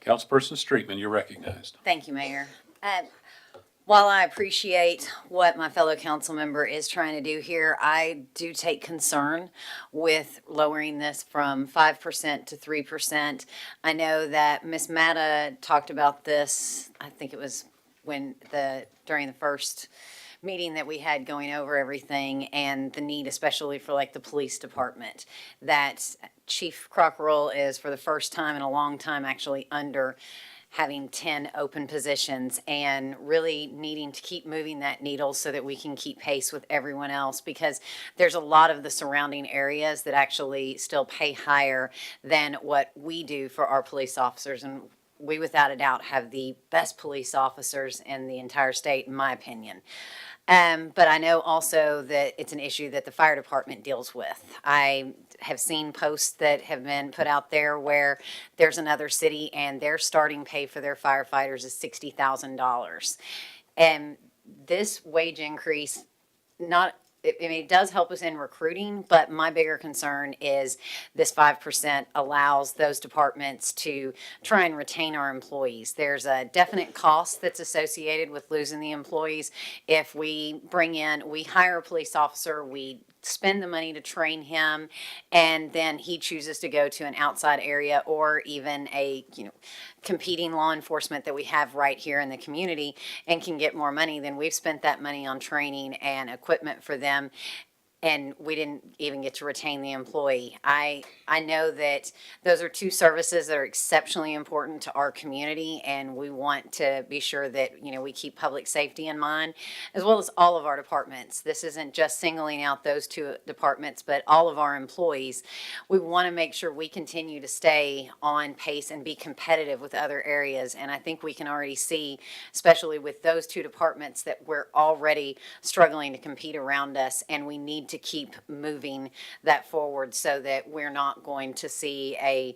Councilperson Streetman, you're recognized. Thank you, Mayor. While I appreciate what my fellow council member is trying to do here, I do take concern with lowering this from 5% to 3%. I know that Ms. Matta talked about this, I think it was during the first meeting that we had going over everything, and the need especially for like the police department, that Chief Crockerell is for the first time in a long time actually under having 10 open positions, and really needing to keep moving that needle so that we can keep pace with everyone else, because there's a lot of the surrounding areas that actually still pay higher than what we do for our police officers. And we without a doubt have the best police officers in the entire state, in my opinion. But I know also that it's an issue that the fire department deals with. I have seen posts that have been put out there where there's another city and their starting pay for their firefighters is $60,000. And this wage increase, it does help us in recruiting, but my bigger concern is this 5% allows those departments to try and retain our employees. There's a definite cost that's associated with losing the employees. If we hire a police officer, we spend the money to train him, and then he chooses to go to an outside area or even a competing law enforcement that we have right here in the community and can get more money, then we've spent that money on training and equipment for them, and we didn't even get to retain the employee. I know that those are two services that are exceptionally important to our community, and we want to be sure that, we keep public safety in mind, as well as all of our departments. This isn't just singling out those two departments, but all of our employees. We want to make sure we continue to stay on pace and be competitive with other areas, and I think we can already see, especially with those two departments, that we're already struggling to compete around us, and we need to keep moving that forward so that we're not going to see a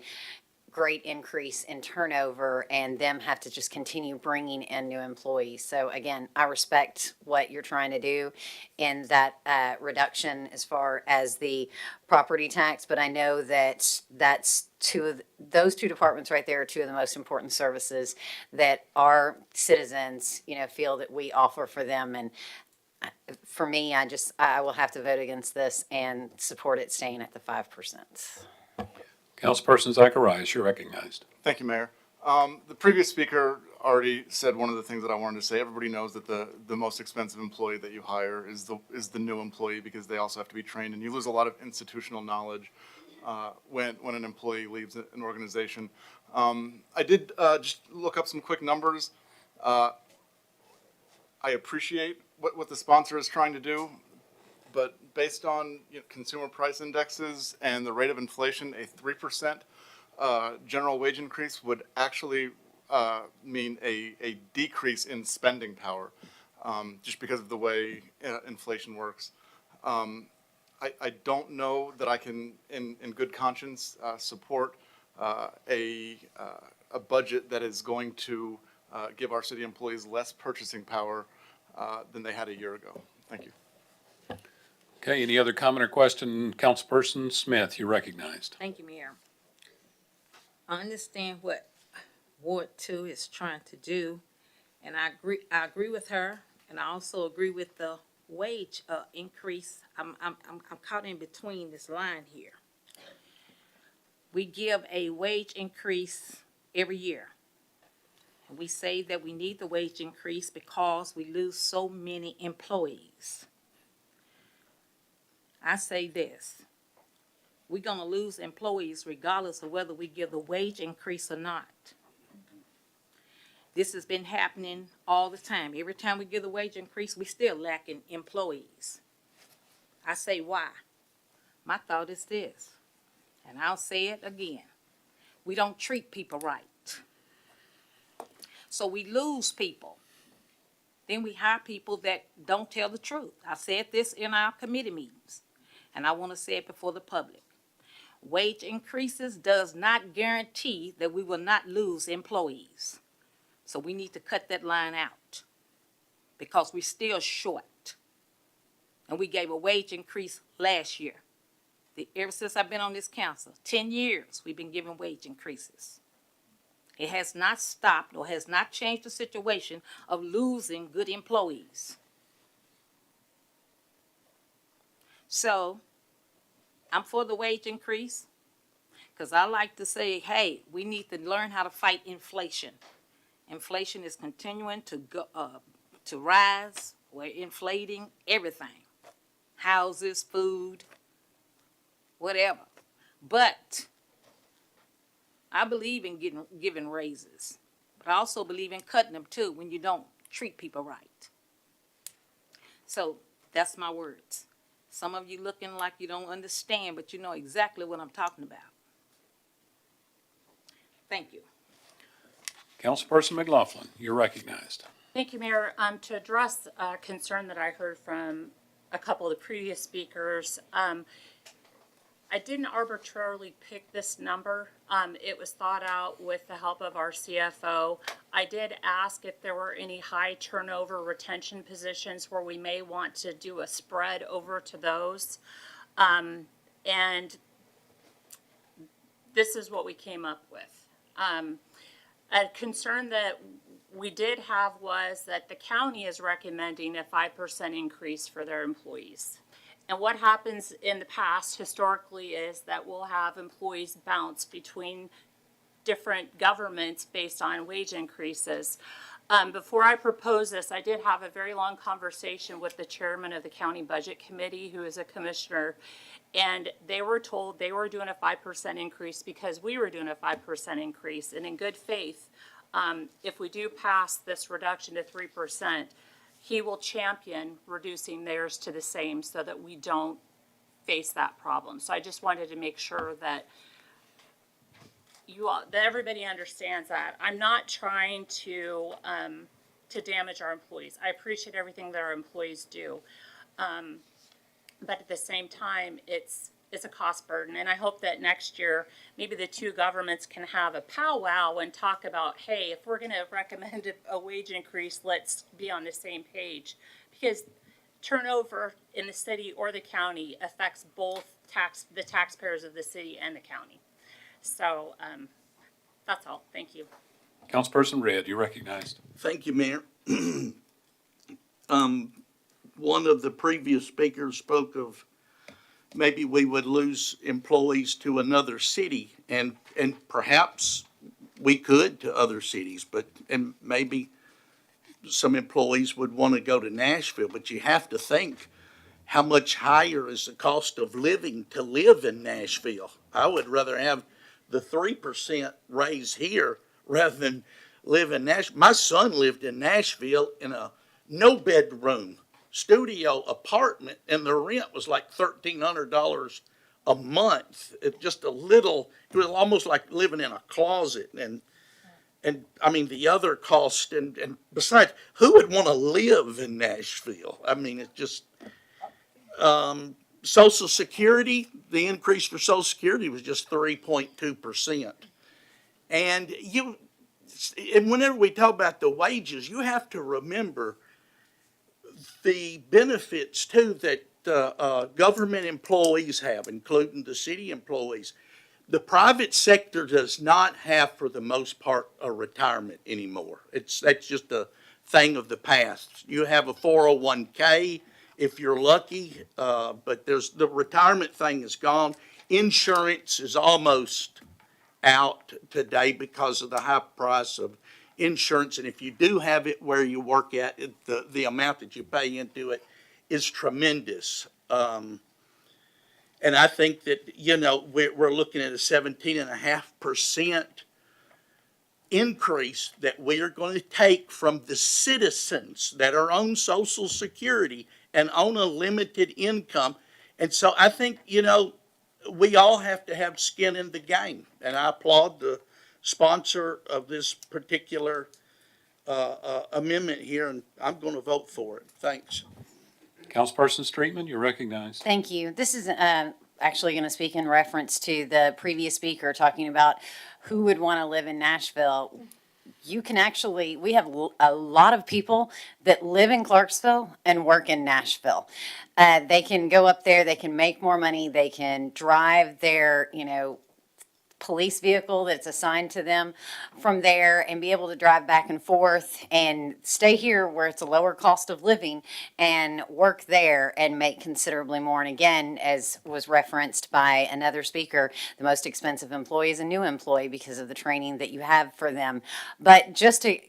great increase in turnover and them have to just continue bringing in new employees. So again, I respect what you're trying to do in that reduction as far as the property tax, but I know that those two departments right there are two of the most important services that our citizens, feel that we offer for them. And for me, I will have to vote against this and support it staying at the 5%. Councilperson Zacharias, you're recognized. Thank you, Mayor. The previous speaker already said one of the things that I wanted to say. Everybody knows that the most expensive employee that you hire is the new employee, because they also have to be trained, and you lose a lot of institutional knowledge when an employee leaves an organization. I did just look up some quick numbers. I appreciate what the sponsor is trying to do, but based on consumer price indexes and the rate of inflation, a 3% general wage increase would actually mean a decrease in spending power, just because of the way inflation works. I don't know that I can, in good conscience, support a budget that is going to give our city employees less purchasing power than they had a year ago. Thank you. Okay, any other comment or question? Councilperson Smith, you're recognized. Thank you, Mayor. I understand what Ward 2 is trying to do, and I agree with her, and I also agree with the wage increase. I'm caught in between this line here. We give a wage increase every year. And we say that we need the wage increase because we lose so many employees. I say this: we're going to lose employees regardless of whether we give the wage increase or not. This has been happening all the time. Every time we give the wage increase, we still lacking employees. I say why? My thought is this: And I'll say it again. We don't treat people right. So we lose people. Then we hire people that don't tell the truth. I said this in our committee meetings, and I want to say it before the public. Wage increases does not guarantee that we will not lose employees. So we need to cut that line out because we're still short. And we gave a wage increase last year. Ever since I've been on this council, 10 years, we've been giving wage increases. It has not stopped or has not changed the situation of losing good employees. So I'm for the wage increase because I like to say, hey, we need to learn how to fight inflation. Inflation is continuing to rise. We're inflating everything. Houses, food, whatever. But I believe in giving raises, but I also believe in cutting them too when you don't treat people right. So that's my words. Some of you looking like you don't understand, but you know exactly what I'm talking about. Thank you. Councilperson McLaughlin, you're recognized. Thank you, Mayor. To address a concern that I heard from a couple of the previous speakers, I didn't arbitrarily pick this number. It was thought out with the help of our CFO. I did ask if there were any high turnover retention positions where we may want to do a spread over to those. And this is what we came up with. A concern that we did have was that the county is recommending a 5% increase for their employees. And what happens in the past historically is that we'll have employees bounce between different governments based on wage increases. Before I proposed this, I did have a very long conversation with the chairman of the county budget committee, who is a commissioner, and they were told they were doing a 5% increase because we were doing a 5% increase. And in good faith, if we do pass this reduction to 3%, he will champion reducing theirs to the same so that we don't face that problem. So I just wanted to make sure that that everybody understands that. I'm not trying to damage our employees. I appreciate everything that our employees do. But at the same time, it's a cost burden. And I hope that next year, maybe the two governments can have a powwow and talk about, hey, if we're going to recommend a wage increase, let's be on the same page. Because turnover in the city or the county affects both the taxpayers of the city and the county. So that's all. Thank you. Councilperson Redd, you're recognized. Thank you, Mayor. One of the previous speakers spoke of maybe we would lose employees to another city, and perhaps we could to other cities, and maybe some employees would want to go to Nashville, but you have to think how much higher is the cost of living to live in Nashville. I would rather have the 3% raise here rather than live in Nashville. My son lived in Nashville in a no-bedroom studio apartment, and the rent was like $1,300 a month. It was almost like living in a closet. And I mean, the other cost, and besides, who would want to live in Nashville? I mean, it just, Social Security, the increase for Social Security was just 3.2%. And whenever we talk about the wages, you have to remember the benefits too that government employees have, including the city employees. The private sector does not have, for the most part, a retirement anymore. That's just a thing of the past. You have a 401k if you're lucky, but the retirement thing is gone. Insurance is almost out today because of the high price of insurance, and if you do have it where you work at, the amount that you pay into it is tremendous. And I think that, we're looking at a 17.5% increase that we are going to take from the citizens that are on Social Security and on a limited income. And so I think, we all have to have skin in the game. And I applaud the sponsor of this particular amendment here, and I'm going to vote for it. Thanks. Councilperson Streetman, you're recognized. Thank you. This is actually going to speak in reference to the previous speaker talking about who would want to live in Nashville. You can actually, we have a lot of people that live in Clarksville and work in Nashville. They can go up there, they can make more money, they can drive their, police vehicle that's assigned to them from there and be able to drive back and forth and stay here where it's a lower cost of living and work there and make considerably more. And again, as was referenced by another speaker, the most expensive employee is a new employee because of the training that you have for them. But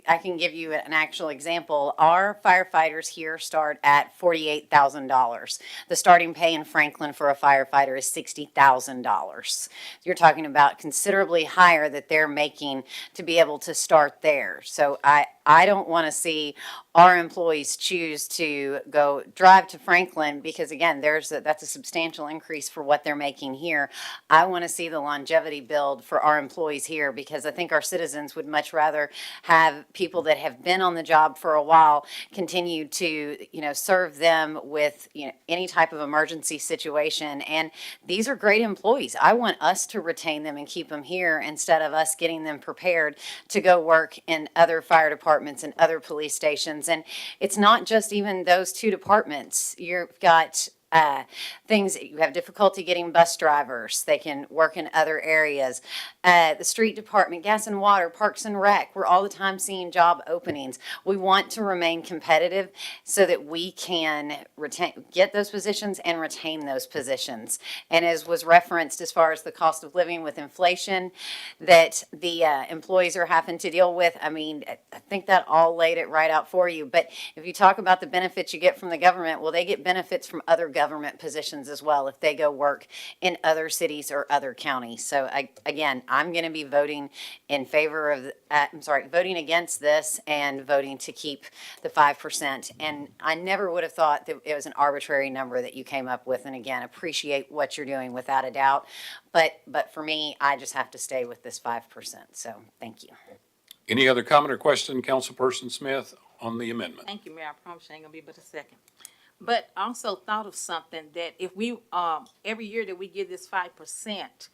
I can give you an actual example. Our firefighters here start at $48,000. The starting pay in Franklin for a firefighter is $60,000. You're talking about considerably higher that they're making to be able to start there. So I don't want to see our employees choose to go drive to Franklin because again, that's a substantial increase for what they're making here. I want to see the longevity build for our employees here because I think our citizens would much rather have people that have been on the job for a while continue to, serve them with, any type of emergency situation. And these are great employees. I want us to retain them and keep them here instead of us getting them prepared to go work in other fire departments and other police stations. And it's not just even those two departments. You've got things, you have difficulty getting bus drivers. They can work in other areas. The street department, gas and water, parks and rec, we're all the time seeing job openings. We want to remain competitive so that we can get those positions and retain those positions. And as was referenced as far as the cost of living with inflation that the employees are having to deal with, I think that all laid it right out for you. But if you talk about the benefits you get from the government, well, they get benefits from other government positions as well if they go work in other cities or other counties. So again, I'm going to be voting in favor of, voting against this and voting to keep the 5%. And I never would have thought that it was an arbitrary number that you came up with. And again, appreciate what you're doing without a doubt. But for me, I just have to stay with this 5%. So thank you. Any other comment or question, Councilperson Smith, on the amendment? Thank you, Mayor. I promise you ain't gonna be but a second. But I also thought of something that if we, every year that we give this 5%,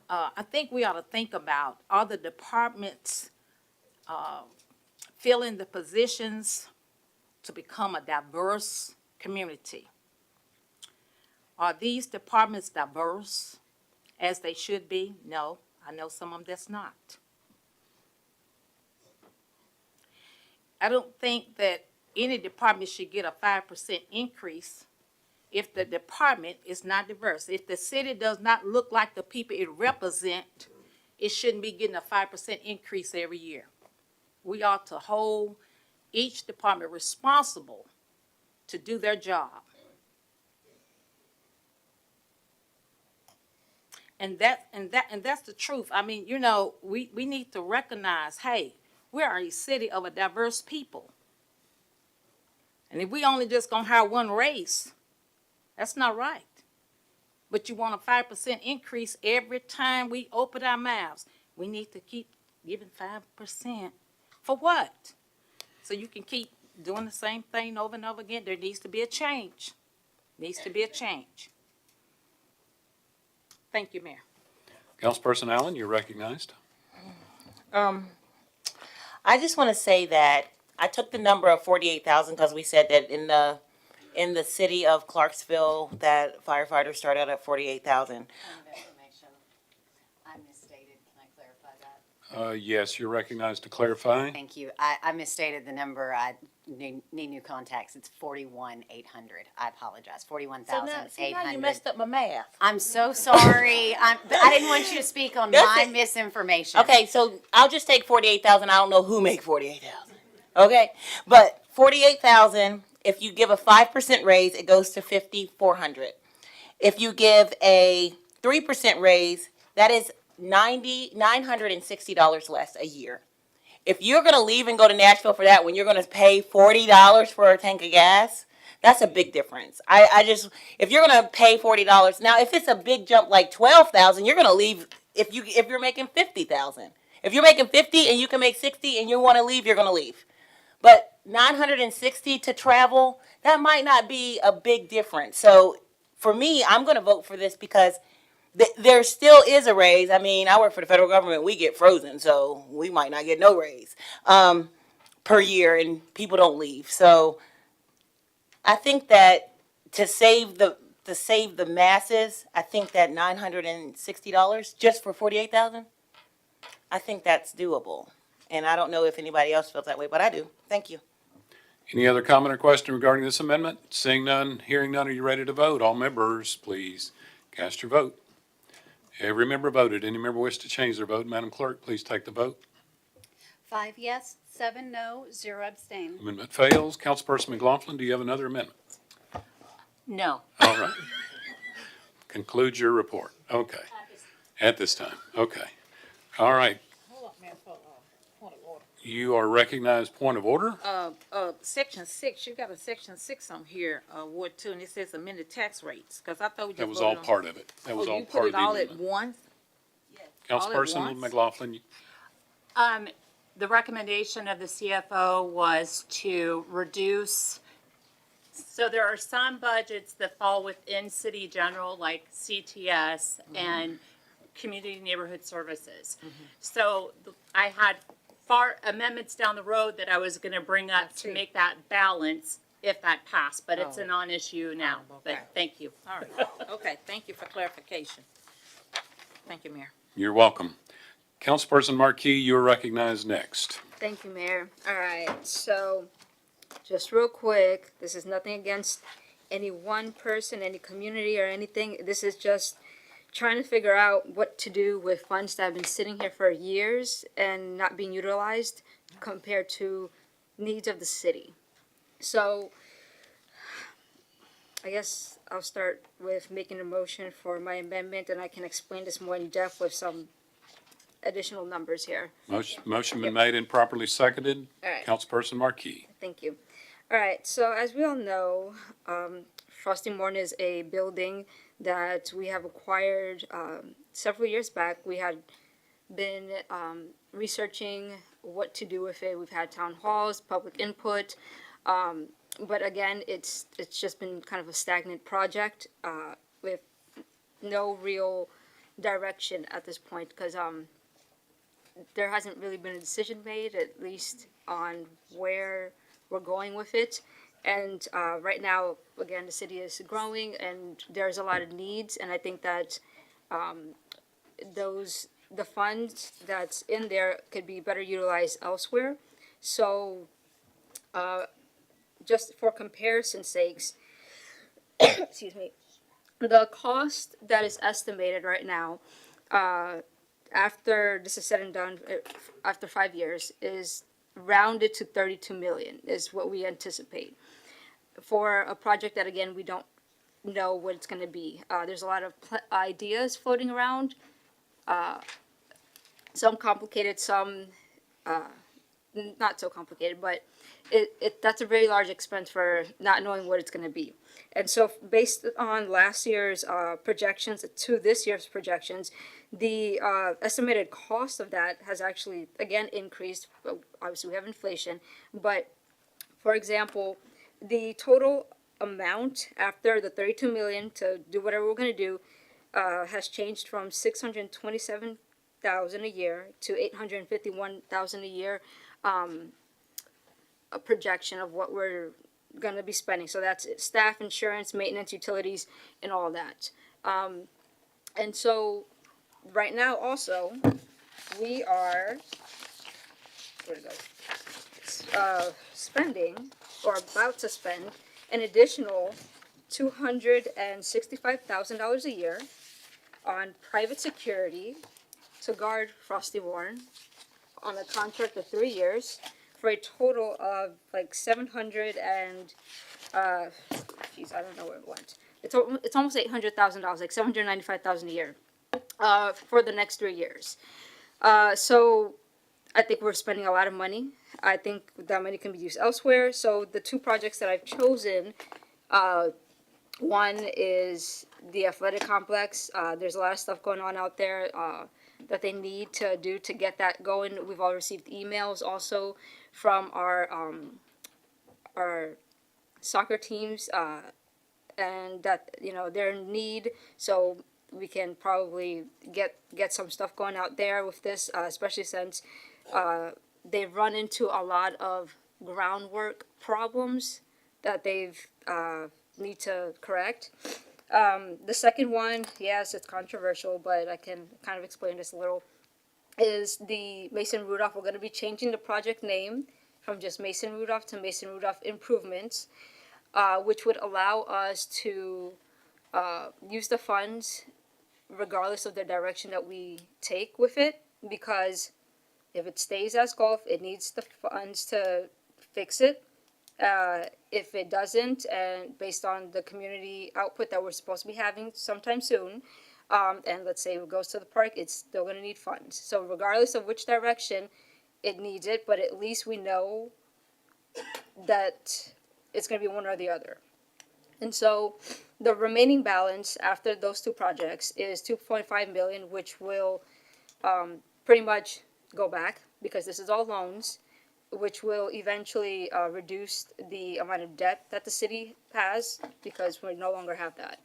I think we ought to think about are the departments filling the positions to become a diverse community? Are these departments diverse as they should be? No, I know some of them that's not. I don't think that any department should get a 5% increase if the department is not diverse. If the city does not look like the people it represents, it shouldn't be getting a 5% increase every year. We ought to hold each department responsible to do their job. And that's the truth. We need to recognize, hey, we are a city of a diverse people. And if we only just gonna hire one race, that's not right. But you want a 5% increase every time we open our mouths. We need to keep giving 5%. For what? So you can keep doing the same thing over and over again. There needs to be a change. Needs to be a change. Thank you, Mayor. Councilperson Allen, you're recognized. I just want to say that I took the number of 48,000 because we said that in the city of Clarksville that firefighters start out at 48,000. I misstated. Can I clarify that? Yes, you're recognized to clarify. Thank you. I misstated the number. I need new contacts. It's 41,800. I apologize. So now 41,800. you messed up my math. I'm so sorry. But I didn't want you to speak on my misinformation. Okay, so I'll just take 48,000. I don't know who make 48,000. Okay, but 48,000. If you give a 5% raise, it goes to 5,400. If you give a 3% raise, that is $960 less a year. If you're going to leave and go to Nashville for that, when you're going to pay $40 for a tank of gas, That's a big difference. I just, if you're gonna pay $40 now, if it's a big jump like 12,000, you're gonna leave. If you're making 50,000, if you're making 50 and you can make 60 and you want to leave, you're gonna leave. But 960 to travel, that might not be a big difference. So for me, I'm gonna vote for this because there still is a raise. I mean, I work for the federal government. We get frozen, so we might not get no raise per year, and people don't leave. So I think that to save the masses, I think that $960 just for 48,000, I think that's doable. And I don't know if anybody else feels that way, but I do. Thank you. Any other comment or question regarding this amendment? Seeing none, hearing none, are you ready to vote? All members, please cast your vote. Every member voted. Any member wish to change their vote? Madam Clerk, please take the vote. 5 yes, 7 no, 0 abstain. Amendment fails. Councilperson McLaughlin, do you have another amendment? No. All right. Conclude your report. Okay. At this time. Okay. All right. You are recognized. Point of order. Section 6, you got a section 6 on here, Ward 2, and it says amended tax rates, because I thought we just That was voted all on- part of it. That was Oh, all you part put of it the all at amendment. once? Councilperson once? McLaughlin, The recommendation of the CFO was to reduce, so there are some budgets that fall within city general, like CTS and community neighborhood services. So I had amendments down the road that I was gonna bring up to make that balance if that passed, but it's a non-issue now. But thank you. All right, okay, thank you for clarification. Thank you, Mayor. you're welcome. Councilperson Marquis, you are recognized next. Thank you, Mayor. All right, so just real quick, this is nothing against any one person, any community or anything. This is just trying to figure out what to do with funds that have been sitting here for years and not being utilized compared to needs of the city. So I guess I'll start with making a motion for my amendment, and I can explain this more in depth with some additional numbers here. Motion been made and properly seconded. All right. Councilperson Marquis. Thank you. All right, so as we all know, Frosty Morn is a building that we have acquired several years back. We had been researching what to do with it. We've had town halls, public input, but again, it's just been kind of a stagnant project with no real direction at this point because there hasn't really been a decision made, at least on where we're going with it. And right now, again, the city is growing and there's a lot of needs. And I think that the funds that's in there could be better utilized elsewhere. So just for comparison's sakes, excuse me, the cost that is estimated right now, after this is said and done, after 5 years, is rounded to 32 million is what we anticipate for a project that, again, we don't know what it's going to be. There's a lot of ideas floating around, some complicated, some not so complicated, but that's a very large expense for not knowing what it's going to be. And so based on last year's projections to this year's projections, the estimated cost of that has actually, again, increased. Obviously, we have inflation. But, for example, the total amount after the 32 million to do whatever we're going to do has changed from 627,000 a year to 851,000 a year, a projection of what we're going to be spending. So that's staff, insurance, maintenance, utilities, and all that. And so right now also, we are spending, or about to spend, an additional $265,000 a year on private security to guard Frosty Warren on a contract of 3 years for a total of like 700 and, I don't know where it went. It's almost $800,000, like 795,000 a year, for the next 3 years. So I think we're spending a lot of money. I think that money can be used elsewhere. So the two projects that I've chosen One is the athletic complex. There's a lot of stuff going on out there that they need to do to get that going. We've all received emails also from our soccer teams, and that they're in need. So we can probably get some stuff going out there with this, especially since they've run into a lot of groundwork problems that they've need to correct. The second one, yes, it's controversial, but I can kind of explain this a little, is the Mason Rudolph. We're going to be changing the project name from just Mason Rudolph to Mason Rudolph Improvements, which would allow us to use the funds regardless of the direction that we take with it, because if it stays as golf, it needs the funds to fix it. If it doesn't, and based on the community output that we're supposed to be having sometime soon, and let's say it goes to the park, it's still going to need funds. So regardless of which direction it needs it, but at least we know that it's going to be one or the other. And so the remaining balance after those two projects is 2.5 million, which will pretty much go back because this is all loans, which will eventually reduce the amount of debt that the city has because we no longer have that.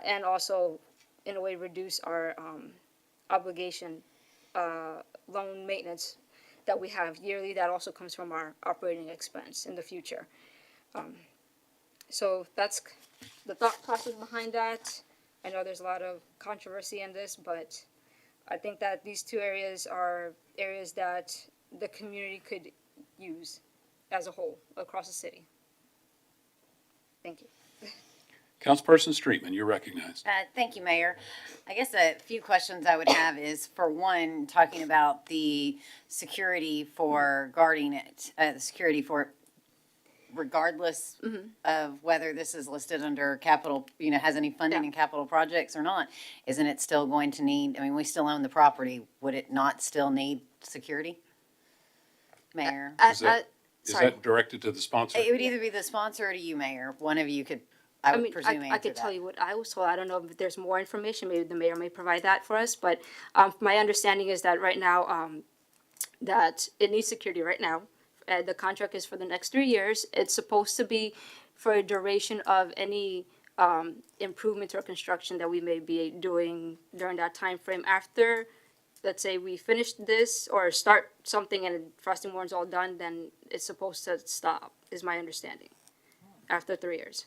And also, in a way, reduce our obligation, loan maintenance that we have yearly. That also comes from our operating expense in the future. So that's the thought process behind that. I know there's a lot of controversy in this, but I think that these two areas are areas that the community could use as a whole across the city. Thank you. Councilperson Streetman, you're recognized. Thank you, Mayor. I guess a few questions I would have is, for one, talking about the security for guarding it, the security for it, regardless of whether this is listed under capital, has any funding in capital projects or not, isn't it still going to need, we still own the property, would it not still need security? Mayor? Is that directed to the sponsor? It would either be the sponsor or to you, Mayor. One of you could, I would presume, answer I could that. tell you what I was told. I don't know if there's more information. Maybe the mayor may provide that for us. But my understanding is that right now, that it needs security right now. The contract is for the next 3 years. It's supposed to be for a duration of any improvements or construction that we may be doing during that time frame. After, let's say, we finish this or start something and Frosty Mourn's all done, then it's supposed to stop, is my understanding, after 3 years.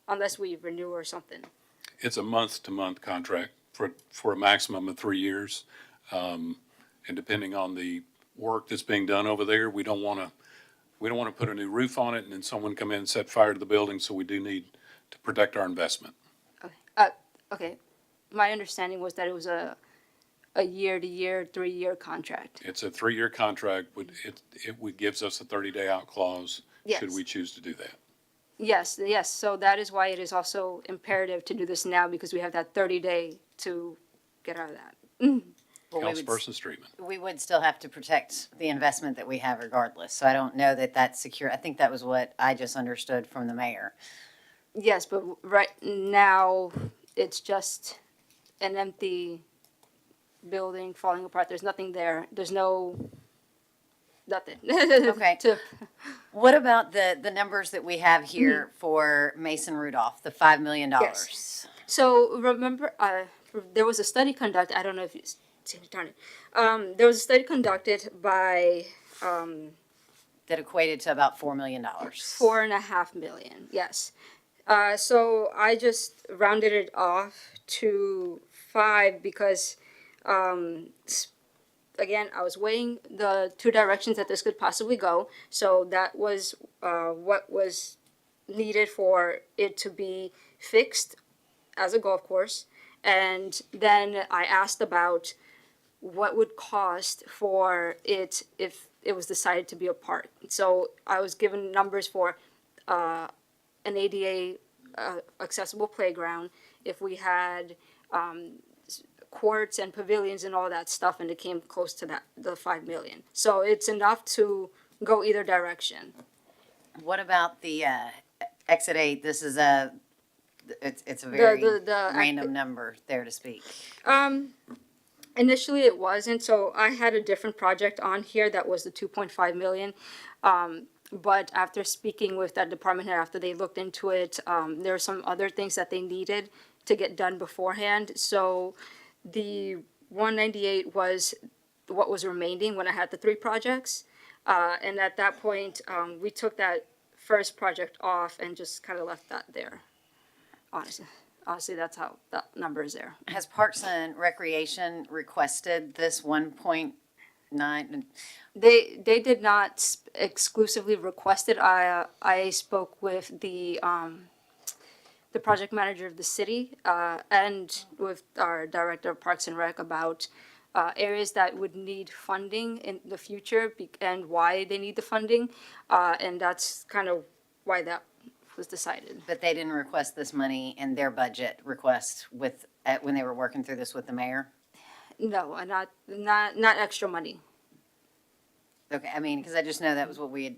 Unless we renew or something. It's a month-to-month contract for a maximum of 3 years. And depending on the work that's being done over there, we don't want to put a new roof on it and then someone come in and set fire to the building, so we do need to protect our investment. Okay. Okay. My understanding was that it was a year-to-year, 3-year contract. It's a 3-year contract. It gives us a 30-day out clause should we choose to do that. Yes. So that is why it is also imperative to do this now, because we have that 30-day to get out of that. Well, Councilperson Streetman. we would still have to protect the investment that we have regardless. So I don't know that that's secure. I think that was what I just understood from the mayor. Yes, but right now, it's just an empty building falling apart. There's nothing there. There's nothing. Okay. What about the numbers that we have here for Mason Rudolph, the $5 million? Yes. So remember, there was a study conducted. I don't know if you darn it. There was a study conducted by That equated to about $4 million. $4.5 million. Yes. So I just rounded it off to 5 because, again, I was weighing the two directions that this could possibly go. So that was what was needed for it to be fixed as a golf course. And then I asked about what would cost for it if it was decided to be a park. So I was given numbers for an ADA accessible playground, if we had courts and pavilions and all that stuff, and it came close to that, the 5 million. So it's enough to go either direction. What about the Exit 8, this is it's a very the random number, there to speak. Initially, it wasn't. So I had a different project on here that was the 2.5 million. But after speaking with that department head, after they looked into it, there were some other things that they needed to get done beforehand. So the 198 was what was remaining when I had the three projects. And at that point, we took that first project off and just kind of left that there. Honestly, that's how that number is there. Has Parks and Recreation requested this 1.9? They did not exclusively request it. I spoke with the project manager of the city and with our director of Parks and Rec about areas that would need funding in the future and why they need the funding, and that's kind of why that was decided. But they didn't request this money in their budget request when they were working through this with the mayor? No, not extra money. Okay, I mean, because I just know that was what we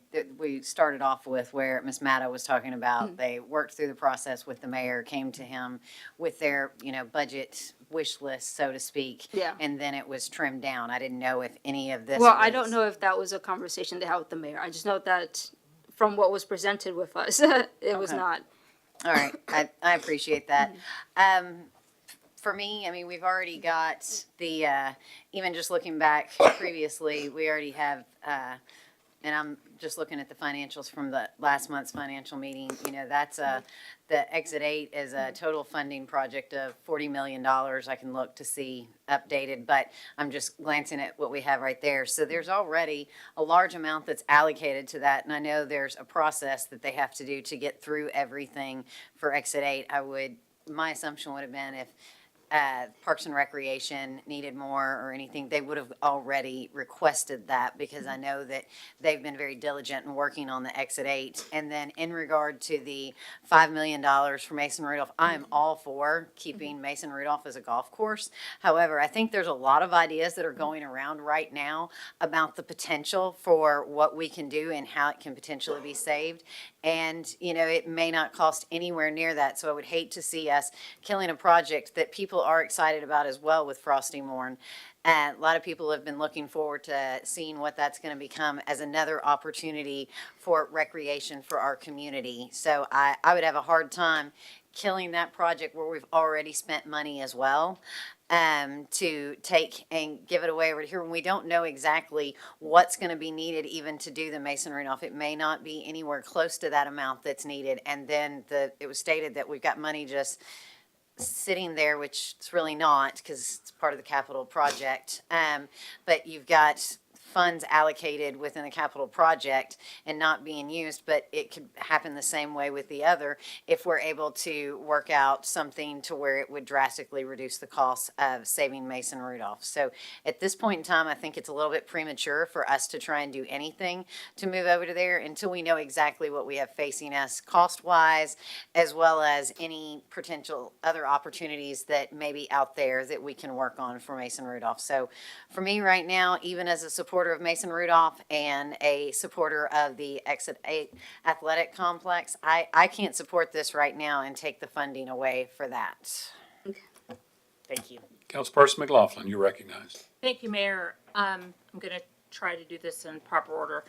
started off with, where Ms. Matta was talking about. They worked through the process with the mayor, came to him with their, budget wish list, so to speak. Yeah. And then it was trimmed down. I didn't know if any of this Well, I was- don't know if that was a conversation they had with the mayor. I just know that from what was presented with us, it was Okay. not. All right, I appreciate that. For me, I mean, we've already got the, even just looking back previously, we already have, and I'm just looking at the financials from the last month's financial meeting, that's the Exit 8 is a total funding project of $40 million. I can look to see updated, but I'm just glancing at what we have right there. So there's already a large amount that's allocated to that, and I know there's a process that they have to do to get through everything for Exit 8. My assumption would have been if Parks and Recreation needed more or anything, they would have already requested that, because I know that they've been very diligent in working on the Exit 8. And then in regard to the $5 million for Mason Rudolph, I am all for keeping Mason Rudolph as a golf course. However, I think there's a lot of ideas that are going around right now about the potential for what we can do and how it can potentially be saved. And, it may not cost anywhere near that. So I would hate to see us killing a project that people are excited about as well with Frosty Morn. And a lot of people have been looking forward to seeing what that's going to become as another opportunity for recreation for our community. So I would have a hard time killing that project where we've already spent money as well. To take and give it away over here when we don't know exactly what's going to be needed even to do the Mason Rudolph. It may not be anywhere close to that amount that's needed. And then it was stated that we've got money just sitting there, which it's really not, because it's part of the capital project. But you've got funds allocated within the capital project and not being used, but it could happen the same way with the other if we're able to work out something to where it would drastically reduce the cost of saving Mason Rudolph. So at this point in time, I think it's a little bit premature for us to try and do anything to move over to there until we know exactly what we have facing us cost-wise, as well as any potential other opportunities that may be out there that we can work on for Mason Rudolph. So for me right now, even as a supporter of Mason Rudolph and a supporter of the Exit 8 athletic complex, I can't support this right now and take the funding away for that. Thank you. Councilperson McLaughlin, you're recognized. Thank you, Mayor. I'm going to try to do this in proper order.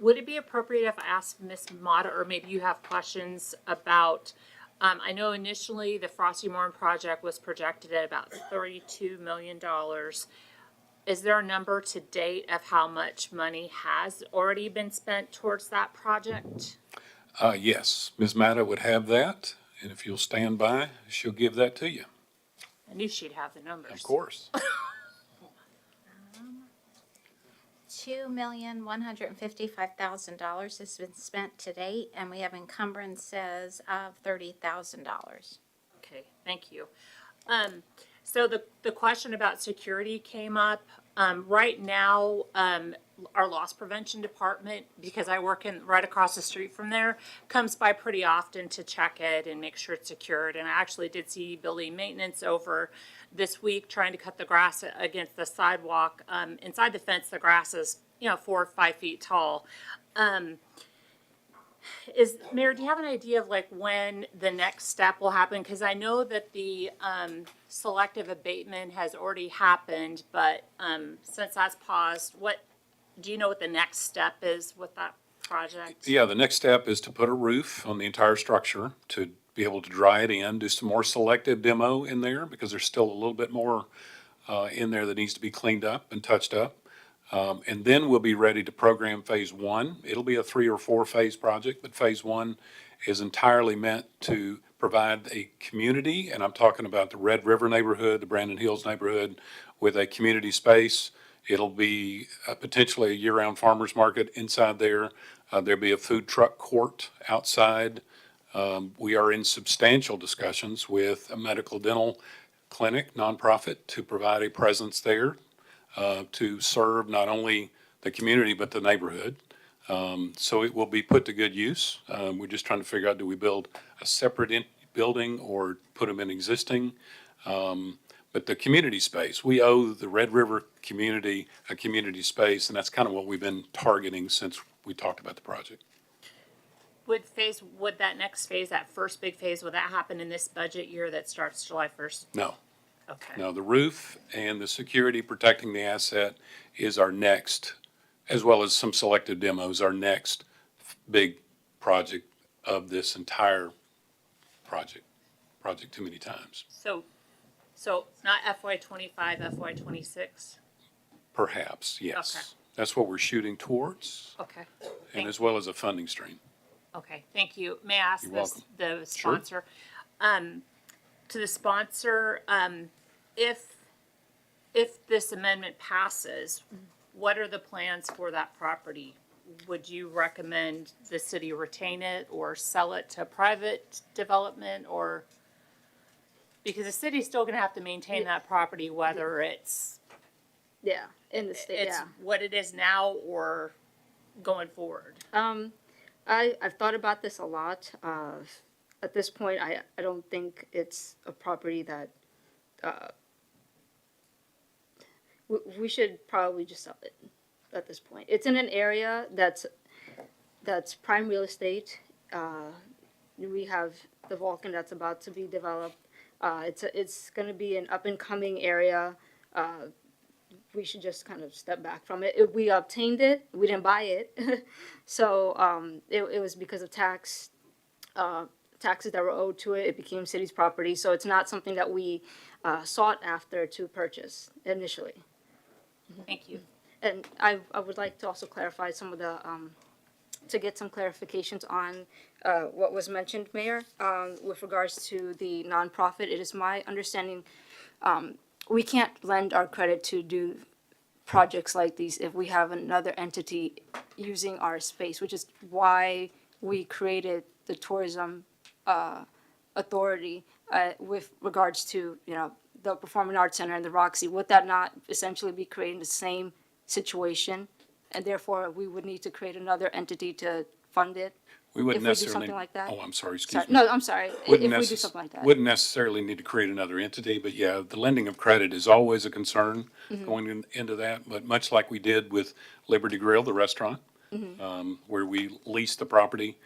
Would it be appropriate if I asked Ms. Mata, or maybe you have questions about, I know initially the Frosty Morn project was projected at about $32 million. Is there a number to date of how much money has already been spent towards that project? Yes, Ms. Matta would have that, and if you'll stand by, she'll give that to you. I knew she'd have the numbers. Of course. $2,155,000 has been spent to date, and we have encumbrances of $30,000. Okay, thank you. So the question about security came up. Right now, our loss prevention department, because I work right across the street from there, comes by pretty often to check it and make sure it's secured. And I actually did see building maintenance over this week trying to cut the grass against the sidewalk. Inside the fence, the grass is 4 or 5 feet tall. Mayor, do you have an idea of like when the next step will happen? Because I know that the selective abatement has already happened, but since that's paused, do you know what the next step is with that project? Yeah, the next step is to put a roof on the entire structure to be able to dry it in, do some more selective demo in there because there's still a little bit more in there that needs to be cleaned up and touched up. And then we'll be ready to program phase one. It'll be a 3 or 4 phase project, but phase one is entirely meant to provide a community, and I'm talking about the Red River neighborhood, the Brandon Hills neighborhood, with a community space. It'll be potentially a year-round farmer's market inside there. There'll be a food truck court outside. We are in substantial discussions with a medical dental clinic, nonprofit, to provide a presence there to serve not only the community but the neighborhood. So it will be put to good use. We're just trying to figure out, do we build a separate building or put them in existing? But the community space, we owe the Red River community a community space, and that's kind of what we've been targeting since we talked about the project. Would that next phase, that first big phase, would that happen in this budget year that starts July 1st? No. Okay. No, the roof and the security protecting the asset is our next, as well as some selective demos, our next big project of this entire project too many times. So not FY 25, FY 26? Perhaps, yes. Okay. That's what we're shooting towards, Okay. and as well as a funding stream. Okay, thank you. May I ask You're this, welcome. the sponsor? To the sponsor, if this amendment passes, what are the plans for that property? Would you recommend the city retain it or sell it to private development, or? Because the city's still gonna have to maintain that property, whether it's Yeah, in the state, it's yeah. what it is now or going forward. I've thought about this a lot. At this point, I don't think it's a property that we should probably just sell it at this point. It's in an area that's prime real estate. We have the Vulcan that's about to be developed. It's going to be an up and coming area. We should just kind of step back from it. We obtained it. We didn't buy it. So it was because of taxes that were owed to it. It became city's property. So it's not something that we sought after to purchase initially. Thank you. And I would like to also clarify some of the, to get some clarifications on what was mentioned, Mayor, with regards to the nonprofit. It is my understanding we can't lend our credit to do projects like these if we have another entity using our space, which is why we created the tourism authority with regards to, the Performing Arts Center and the Roxy. Would that not essentially be creating the same situation? And therefore, we would need to create another entity to fund it? We wouldn't If we do necessarily. something like that? Oh, I'm sorry, Sorry, excuse me. no, I'm sorry, if we do something like that. Wouldn't necessarily need to create another entity, but yeah, the lending of credit is always a concern Mm-hmm. going into that. But much like we did with Liberty Grill, the restaurant, Mm-hmm. where we leased the property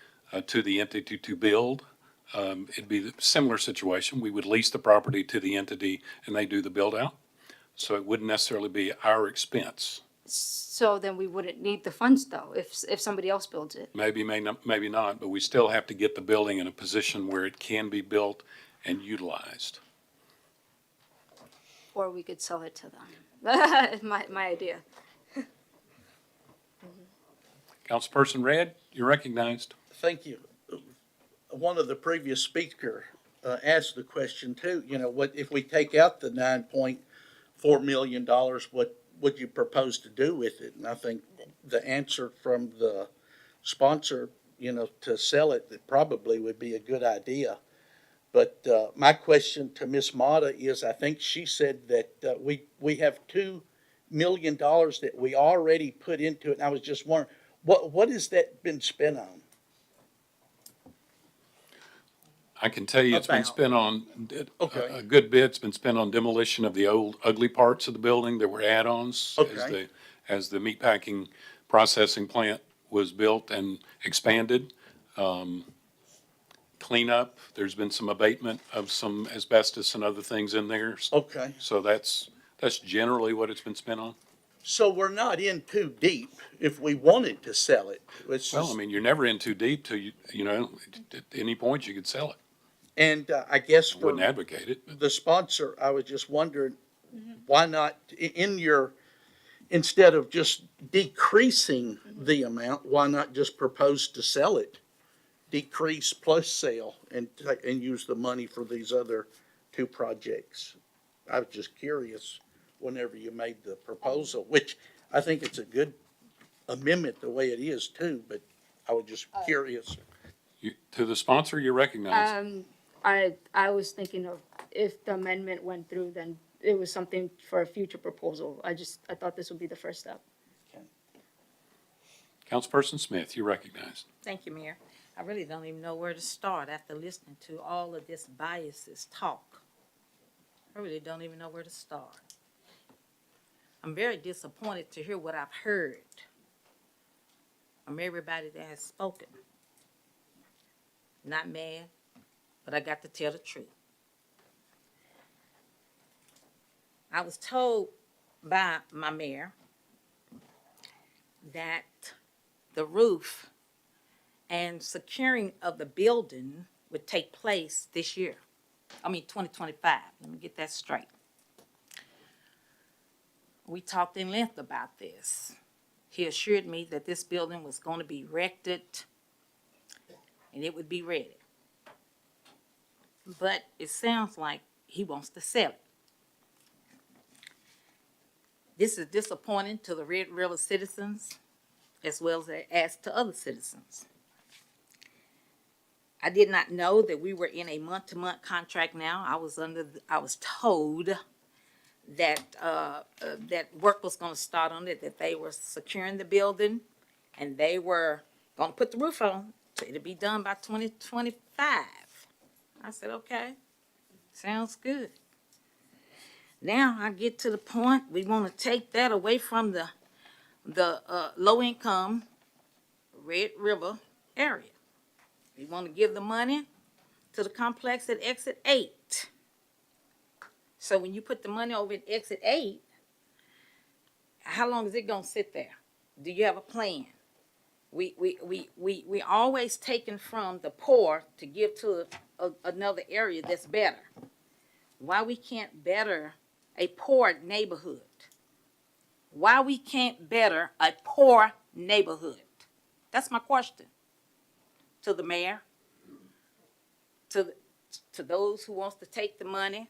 to the entity to build, it'd be a similar situation. We would lease the property to the entity and they do the build out. So it wouldn't necessarily be our expense. So then we wouldn't need the funds though, if somebody else builds it. Maybe, maybe not, but we still have to get the building in a position where it can be built and utilized. Or we could sell it to them. My idea. Councilperson Redd, you're recognized. Thank you. One of the previous speaker asked the question too, what, if we take out the $9.4 million, what would you propose to do with it? And I think the answer from the sponsor, to sell it, that probably would be a good idea. But my question to Ms. Mata is, I think she said that we have $2 million that we already put into it. And I was just wondering, what has that been spent on? I can tell you it's been About. spent on, Okay. a good bit's been spent on demolition of the old ugly parts of the building. There were add-ons as the meatpacking processing plant was built and expanded. Cleanup, there's been some abatement of some asbestos and other things in there. Okay. So that's generally what it's been spent on. So we're not in too deep if we wanted to sell it. It's Well, I just, mean, you're never in too deep till you know, at any point you could sell it. and I guess I for wouldn't advocate it, but the sponsor, I was just wondering, why not, instead of just decreasing the amount, why not just propose to sell it? Decrease plus sale and use the money for these other two projects. I was just curious whenever you made the proposal, which I think it's a good amendment the way it is too, but I was just curious. to the sponsor, you're recognized. I was thinking of if the amendment went through, then it was something for a future proposal. I thought this would be the first step. Councilperson Smith, you're recognized. Thank you, Mayor. I really don't even know where to start after listening to all of this biases talk. I really don't even know where to start. I'm very disappointed to hear what I've heard from everybody that has spoken. Not mad, but I got to tell the truth. I was told by my mayor that the roof and securing of the building would take place this year. 2025. Let me get that straight. We talked in length about this. He assured me that this building was going to be erected and it would be ready. But it sounds like he wants to sell it. This is disappointing to the Red River citizens as well as to other citizens. I did not know that we were in a month-to-month contract now. I was told that that work was going to start on it, that they were securing the building, and they were going to put the roof on. So it'll be done by 2025. I said, okay, sounds good. Now I get to the point we want to take that away from the low-income Red River area. We want to give the money to the complex at exit 8. So when you put the money over at exit 8, how long is it going to sit there? Do you have a plan? We always taking from the poor to give to another area that's better. Why we can't better a poor neighborhood? Why we can't better a poor neighborhood? That's my question. To the mayor, to those who wants to take the money.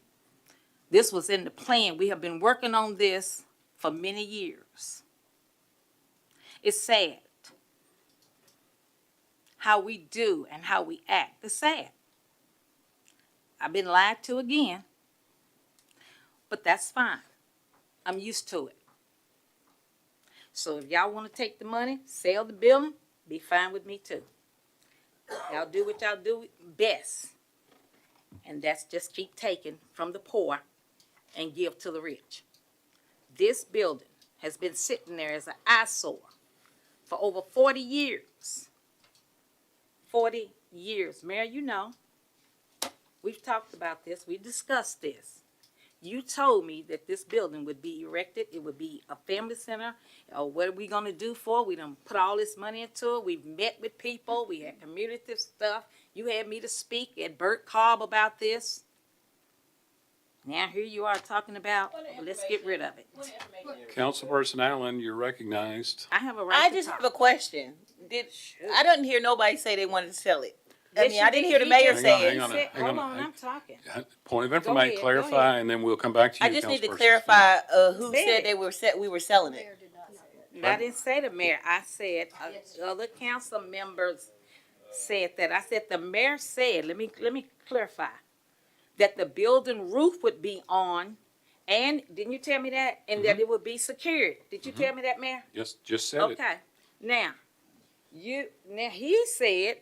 This was in the plan. We have been working on this for many years. It's sad how we do and how we act. It's sad. I've been lied to again, but that's fine. I'm used to it. So if y'all want to take the money, sell the building, be fine with me too. Y'all do what y'all do best. And that's just keep taking from the poor and give to the rich. This building has been sitting there as an eyesore for over 40 years. 40 years. Mayor, you know, we've talked about this. We discussed this. You told me that this building would be erected. It would be a family center. What are we going to do for it? We done put all this money into it. We've met with people. We had community stuff. You had me to speak at Burt Cobb about this. Now here you are talking about, let's get rid of it. Councilperson Allen, you're recognized. I have a right I to just talk. have a question. I didn't hear nobody say they wanted to sell it. I Yes, mean, you I didn't did. hear the He mayor just say said- it. Hang on, said- hang Hold on. on, I'm talking. Point of Go information, ahead, go clarify, ahead. and then we'll come back to you, I just need to Councilperson clarify who Said said it. we were selling it. I didn't say the mayor. I said other council members said that. I said the mayor said, let me clarify, that the building roof would be on, and didn't you tell me that? And that it would be secured. Did you tell me that, Mayor? just said it. Okay. Now he said,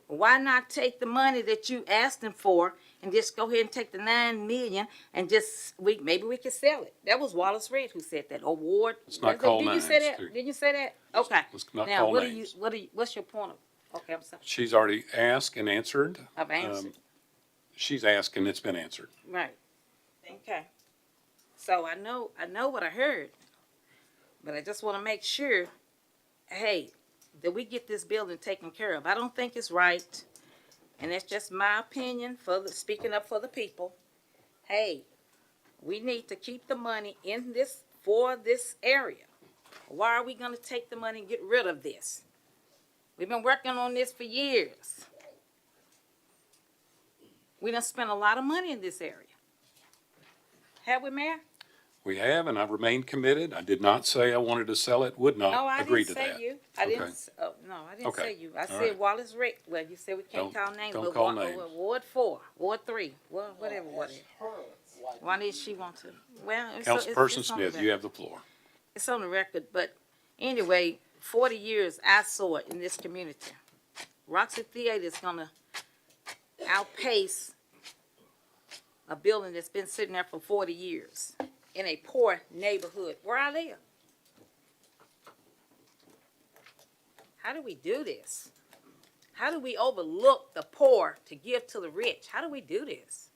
why not take the money that you asked him for and just go ahead and take the $9 million and just maybe we could sell it. That was Wallace Red who said that. Or Ward. Let's not call Did you names. say that? Did you say that? Okay. Let's not Now call what names. what's your point Okay, I'm sorry. She's already asked and answered. I've answered. She's asked and it's been answered. Right. Okay. So I know what I heard, but I just want to make sure, hey, that we get this building taken care of. I don't think it's right, and it's just my opinion speaking up for the people. Hey, we need to keep the money in this for this area. Why are we going to take the money and get rid of this? We've been working on this for years. We done spent a lot of money in this area. Have we, Mayor? We have, and I've remained committed. I did not say I wanted to sell it, would No, not I agree didn't to say that. you. I didn't. Okay. No, I didn't Okay. say you. I All said right. Wallace Rick. Well, you said we can't Don't- call names, don't but call names. Ward 4, Ward 3, well, whatever. Why did she want to? Well, Councilperson it's on the Smith, record. you have the floor. It's on the record, but anyway, 40 years I saw it in this community. Roxy Theater is gonna outpace a building that's been sitting there for 40 years in a poor neighborhood where I live. How do we do this? How do we overlook the poor to give to the rich? How do we do this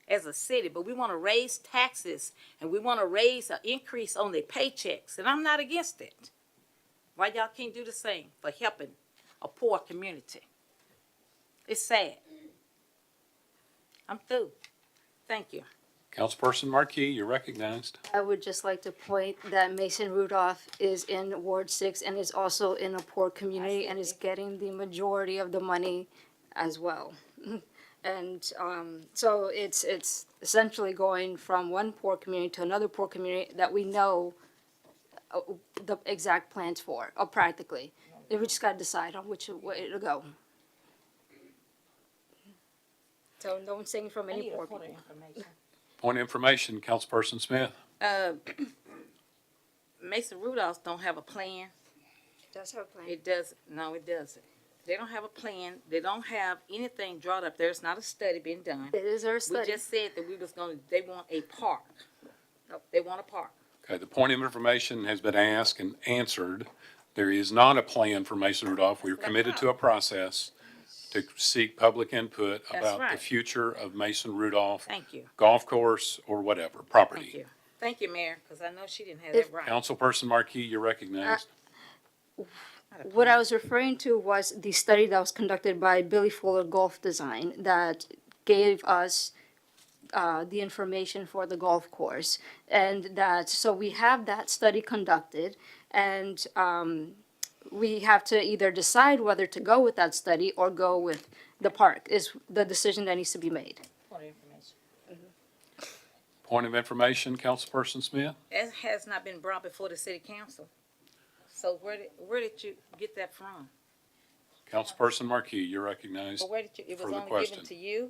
as a city? But we want to raise taxes and we want to raise an increase on their paychecks, and I'm not against it. Why y'all can't do the same for helping a poor community? It's sad. I'm through. Thank you. Councilperson Markey, you're recognized. I would just like to point that Mason Rudolph is in Ward 6 and is also in a poor community and is getting the majority of the money as well. And so it's essentially going from one poor community to another poor community that we know the exact plans for, or practically. We just got to decide on which way to go. So no one's saying from any poor people. Point of information, Councilperson Smith. Mason Rudolph don't have a plan. Does have a plan. It doesn't. No, it doesn't. They don't have a plan. They don't have anything drawn up. There's not a study being done. It is our We study. just said that they want a park. Nope, they want a park. Okay, the point of information has been asked and answered. There is not a plan for Mason Rudolph. We are committed to a process to seek public input That's about the right. future of Mason Rudolph Thank you. golf course or whatever, Thank property. you. Thank you, Mayor, because I know she didn't have If- that right. Councilperson Markey, you're recognized. What I was referring to was the study that was conducted by Billy Fuller Golf Design that gave us the information for the golf course. And so we have that study conducted, and we have to either decide whether to go with that study or go with the park is the decision that needs to be made. Point of information, Councilperson Smith. It has not been brought before the city council. So where did you get that from? Councilperson Markey, you're recognized. Or where did you, it was For the only given question. to you?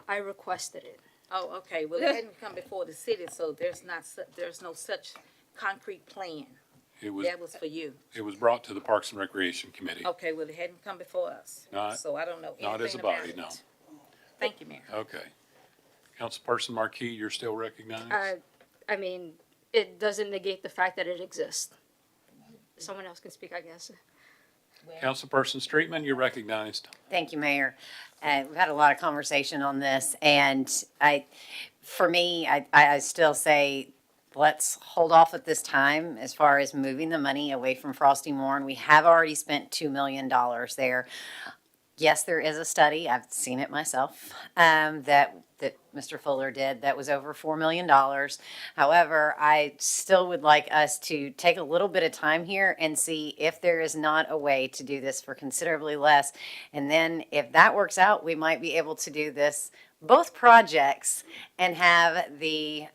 I requested it. Oh, okay, well, it hadn't come before the city, so there's no such concrete plan. It was, That was for you. it was brought to the Parks and Recreation Committee. Okay, well, it hadn't come before us. Not- So I don't know not as a anything about body, it. no. Thank you, Mayor. Okay. Councilperson Markey, you're still recognized. I mean, it doesn't negate the fact that it exists. Someone else can speak, I guess. Councilperson Streetman, you're recognized. Thank you, Mayor. We've had a lot of conversation on this, and for me, I still say, let's hold off at this time as far as moving the money away from Frosty Moore. And we have already spent $2 million there. Yes, there is a study, I've seen it myself, that Mr. Fuller did, that was over $4 million. However, I still would like us to take a little bit of time here and see if there is not a way to do this for considerably less. And then if that works out, we might be able to do this, both projects, and have the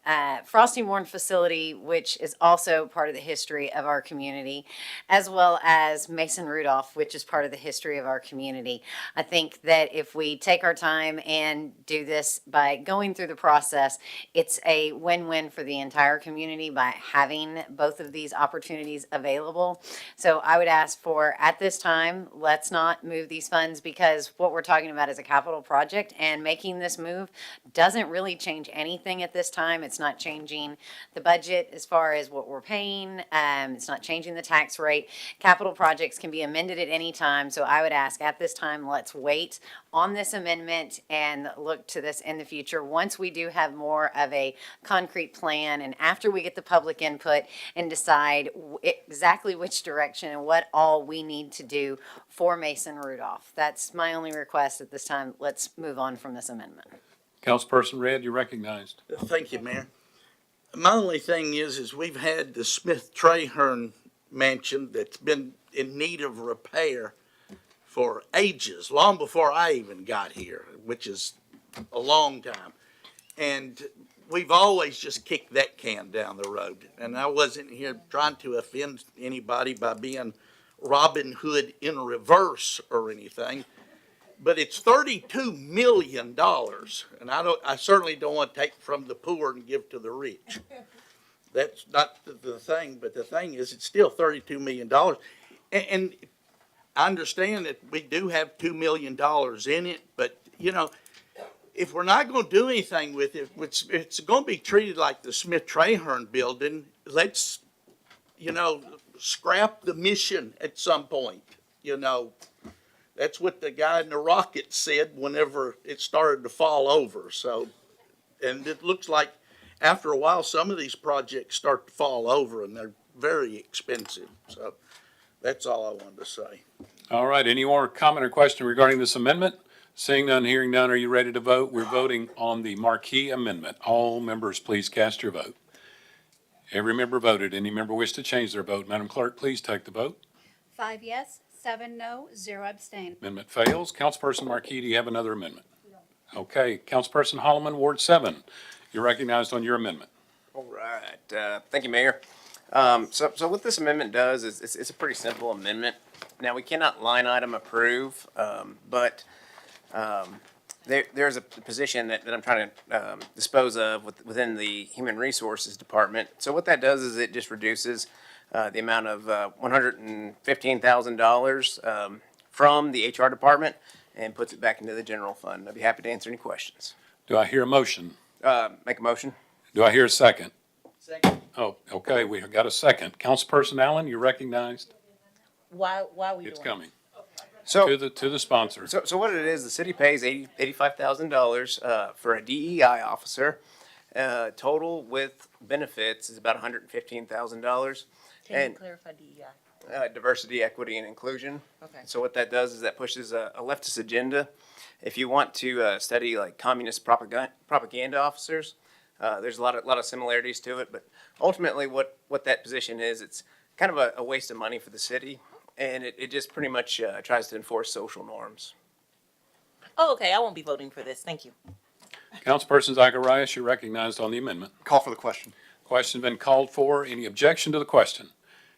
Frosty Mourne facility, which is also part of the history of our community, as well as Mason Rudolph, which is part of the history of our community. I think that if we take our time and do this by going through the process, it's a win-win for the entire community by having both of these opportunities available. So I would ask for, at this time, let's not move these funds, because what we're talking about is a capital project, and making this move doesn't really change anything at this time. It's not changing the budget as far as what we're paying. It's not changing the tax rate. Capital projects can be amended at any time. So I would ask, at this time, let's wait on this amendment and look to this in the future once we do have more of a concrete plan, and after we get the public input and decide exactly which direction and what all we need to do for Mason Rudolph. That's my only request at this time. Let's move on from this amendment. Councilperson Red, you're recognized. Thank you, Mayor. My only thing is we've had the Smith Trahern mansion that's been in need of repair for ages, long before I even got here, which is a long time. And we've always just kicked that can down the road. And I wasn't here trying to offend anybody by being Robin Hood in reverse or anything. But it's $32 million, and I certainly don't want to take from the poor and give to the rich. That's not the thing, but the thing is, it's still $32 million. And I understand that we do have $2 million in it, but, you know, if we're not going to do anything with it, it's going to be treated like the Smith Trahern building. Let's, you know, scrap the mission at some point, you know. That's what the guy in the rocket said whenever it started to fall over. So, and it looks like after a while, some of these projects start to fall over, and they're very expensive. So that's all I wanted to say. All right, any more comment or question regarding this amendment? Seeing none, hearing none, are you ready to vote? We're voting on the marquee amendment. All members, please cast your vote. Every member voted. Any member wish to change their vote? Madam Clerk, please take the vote. 5 yes, 7 no, 0 abstain. Amendment fails. Councilperson Marquis, do you have another amendment? Okay, Councilperson Holloman, Ward 7, you're recognized on your amendment. All right. Thank you, Mayor. So what this amendment does is it's a pretty simple amendment. Now, we cannot line item approve, but there's a position that I'm trying to dispose of within the Human Resources Department. So what that does is it just reduces the amount of $115,000 from the HR department and puts it back into the general fund. I'd be happy to answer any questions. Do I hear a motion? Make a motion. Do I hear a second? Second. Oh, okay, we have got a second. Councilperson Allen, you're recognized. Why are we It's doing? coming. So To the sponsor. So what it is, the city pays $85,000 for a DEI officer. Total with benefits is about $115,000. Can And you clarify DEI? diversity, equity, and inclusion. Okay. So what that does is that pushes a leftist agenda. If you want to study like communist propaganda officers, there's a lot of similarities to it. But ultimately, what that position is, it's kind of a waste of money for the city, and it just pretty much tries to enforce social norms. Oh, okay. I won't be voting for this. Thank you. Councilperson Zacharias, you're recognized on the amendment. Call for the question. Question's been called for. Any objection to the question?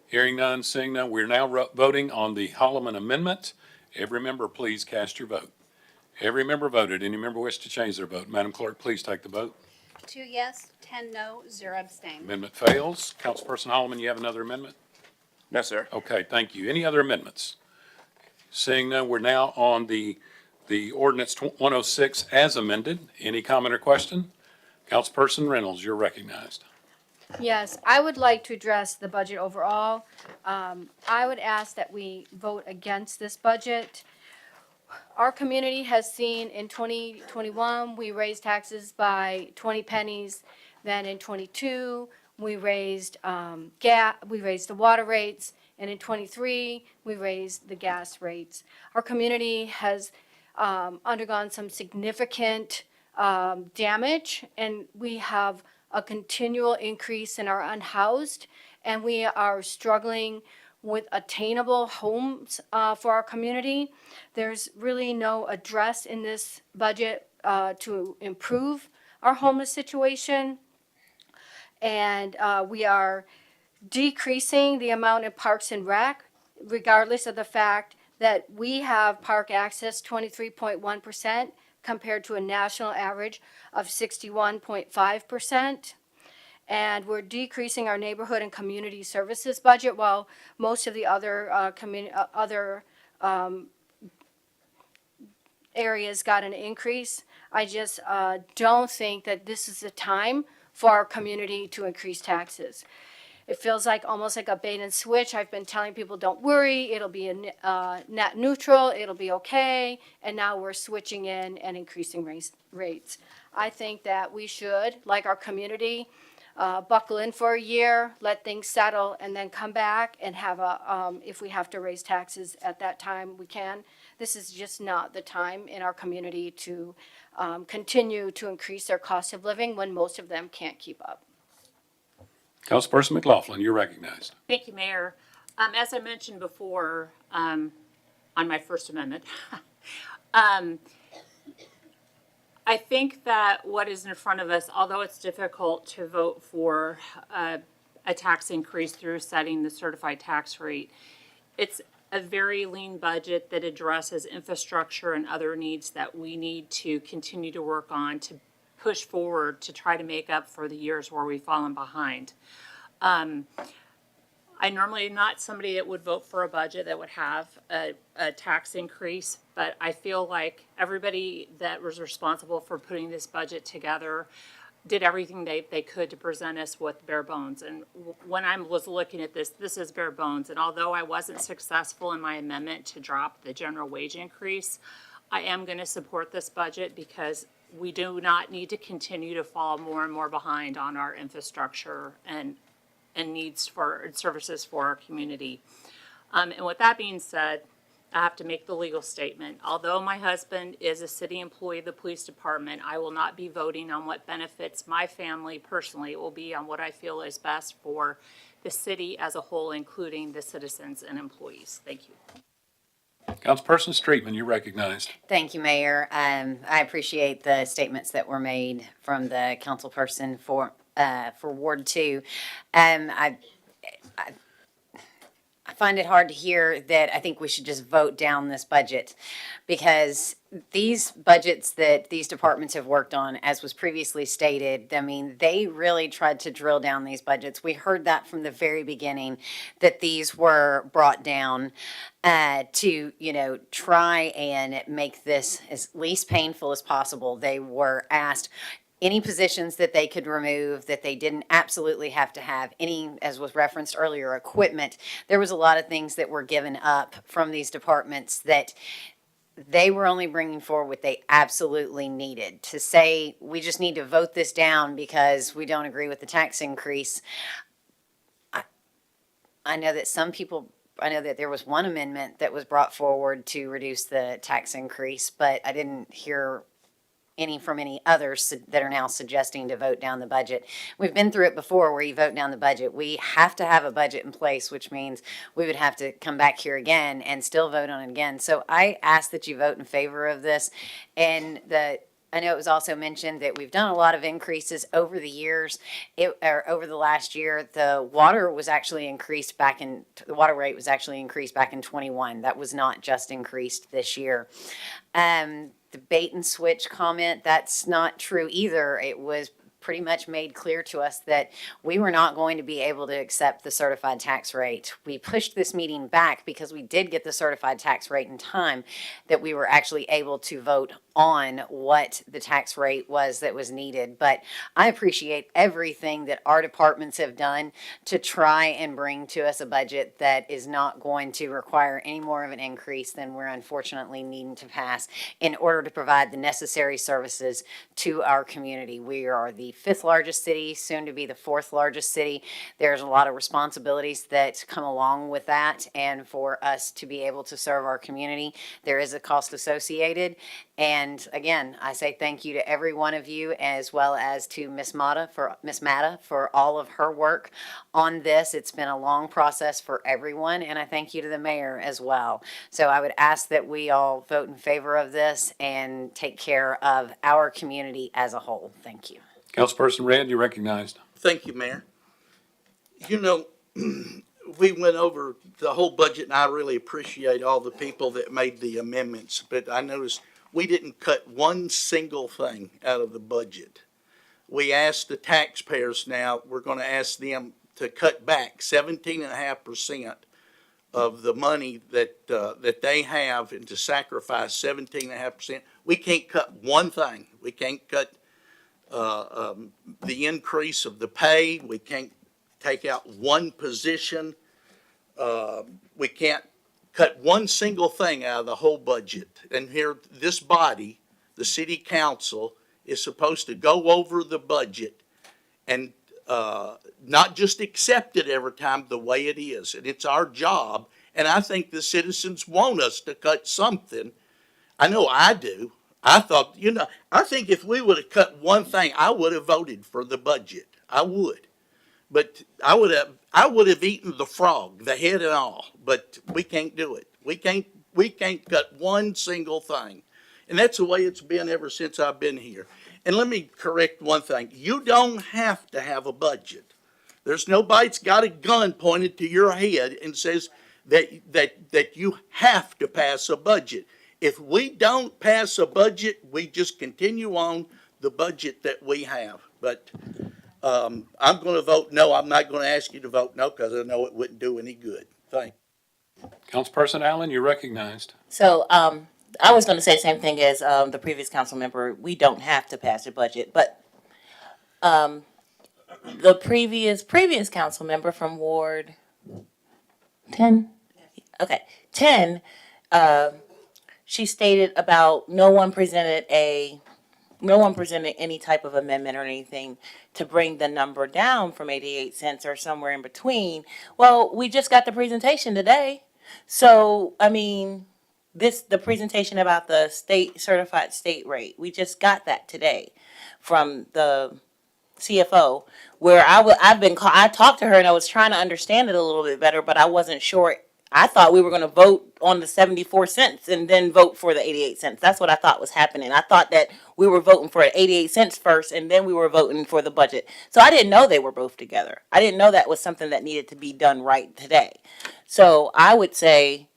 Hearing none, seeing none, we're now voting on the Holloman amendment. Every member, please cast your vote. Every member voted. Any member wish to change their vote? Madam Clerk, please take the vote. 2 yes, 10 no, 0 abstain. Amendment fails. Councilperson Holloman, you have another amendment? No, sir. Okay, thank you. Any other amendments? Seeing none, we're now on the ordinance 106 as amended. Any comment or question? Councilperson Reynolds, you're recognized. Yes, I would like to address the budget overall. I would ask that we vote against this budget. Our community has seen in 2021, we raised taxes by 20 pennies. Then in 22, we raised we raised the water rates. And in 23, we raised the gas rates. Our community has undergone some significant damage, and we have a continual increase in our unhoused, and we are struggling with attainable homes for our community. There's really no address in this budget to improve our homeless situation, and we are decreasing the amount in Parks and Rec, regardless of the fact that we have park access 23.1%, compared to a national average of 61.5%. And we're decreasing our neighborhood and community services budget while most of the other areas got an increase. I just don't think that this is the time for our community to increase taxes. It feels like almost like a bait and switch. I've been telling people, don't worry, it'll be a net neutral, it'll be okay, and now we're switching in and increasing rates. I think that we should, like our community, buckle in for a year, let things settle, and then come back and have if we have to raise taxes at that time, we can. This is just not the time in our community to continue to increase their cost of living when most of them can't keep up. Councilperson McLaughlin, you're recognized. Thank you, Mayor. As I mentioned before, on my First Amendment, I think that what is in front of us, although it's difficult to vote for a tax increase through setting the certified tax rate, it's a very lean budget that addresses infrastructure and other needs that we need to continue to work on to push forward to try to make up for the years where we've fallen behind. I normally am not somebody that would vote for a budget that would have a tax increase, but I feel like everybody that was responsible for putting this budget together did everything they could to present us with bare bones. And when I was looking at this is bare bones. And although I wasn't successful in my amendment to drop the general wage increase, I am going to support this budget because we do not need to continue to fall more and more behind on our infrastructure and needs for services for our community. And with that being said, I have to make the legal statement. Although my husband is a city employee of the police department, I will not be voting on what benefits my family personally. It will be on what I feel is best for the city as a whole, including the citizens and employees. Thank you. Councilperson Streetman, you're recognized. Thank you, Mayor. I appreciate the statements that were made from the councilperson for Ward 2. I find it hard to hear that I think we should just vote down this budget because these budgets that these departments have worked on, as was previously stated, I mean, they really tried to drill down these budgets. We heard that from the very beginning, that these were brought down to, try and make this as least painful as possible. They were asked any positions that they could remove, that they didn't absolutely have to have, any, as was referenced earlier, equipment. There was a lot of things that were given up from these departments that they were only bringing forward what they absolutely needed. To say, we just need to vote this down because we don't agree with the tax increase. I know that there was one amendment that was brought forward to reduce the tax increase, but I didn't hear any from any others that are now suggesting to vote down the budget. We've been through it before where you vote down the budget. We have to have a budget in place, which means we would have to come back here again and still vote on it again. So I ask that you vote in favor of this. And I know it was also mentioned that we've done a lot of increases over the years. Over the last year, the water rate was actually increased back in 21. That was not just increased this year. The bait and switch comment, that's not true either. It was pretty much made clear to us that we were not going to be able to accept the certified tax rate. We pushed this meeting back because we did get the certified tax rate in time that we were actually able to vote on what the tax rate was that was needed. But I appreciate everything that our departments have done to try and bring to us a budget that is not going to require any more of an increase than we're unfortunately needing to pass in order to provide the necessary services to our community. We are the 5th largest city, soon to be the 4th largest city. There's a lot of responsibilities that come along with that, and for us to be able to serve our community, there is a cost associated. And again, I say thank you to every one of you, as well as to Miss Matta for all of her work on this. It's been a long process for everyone, and I thank you to the mayor as well. So I would ask that we all vote in favor of this and take care of our community as a whole. Thank you. Councilperson Redd, you're recognized. Thank you, Mayor. We went over the whole budget, and I really appreciate all the people that made the amendments, but I noticed we didn't cut one single thing out of the budget. We asked the taxpayers now, we're gonna ask them to cut back 17.5% of the money that they have and to sacrifice 17.5%. We can't cut one thing. We can't cut the increase of the pay. We can't take out one position. We can't cut one single thing out of the whole budget. And here, this body, the city council, is supposed to go over the budget and not just accept it every time the way it is. And it's our job. And I think the citizens want us to cut something. I know I do. I thought, I think if we would have cut one thing, I would have voted for the budget. I would. But I would have eaten the frog, the head and all. But we can't do it. We can't cut one single thing. And that's the way it's been ever since I've been here. And let me correct one thing. You don't have to have a budget. There's nobody that's got a gun pointed to your head and says that you have to pass a budget. If we don't pass a budget, we just continue on the budget that we have. But I'm going to vote no. I'm not going to ask you to vote no because I know it wouldn't do any good. Thank you. Councilperson Allen, you're recognized. So, I was going to say the same thing as the previous council member. We don't have to pass a budget, but the previous council member from Ward 10, okay, 10, she stated about no one presented any type of amendment or anything to bring the number down from 88 cents or somewhere in between. Well, we just got the presentation today. So, I mean, the presentation about the certified state rate, we just got that today from the CFO, where I talked to her and I was trying to understand it a little bit better, but I wasn't sure. I thought we were going to vote on the 74 cents and then vote for the 88 cents. That's what I thought was happening. I thought that we were voting for 88 cents first and then we were voting for the budget. So I didn't know they were both together. I didn't know that was something that needed to be done right today. So I would say,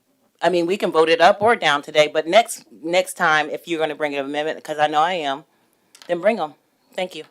I mean, we can vote it up or down today, but next time, if you're going to bring an amendment, because I know I am, then bring them. Thank you.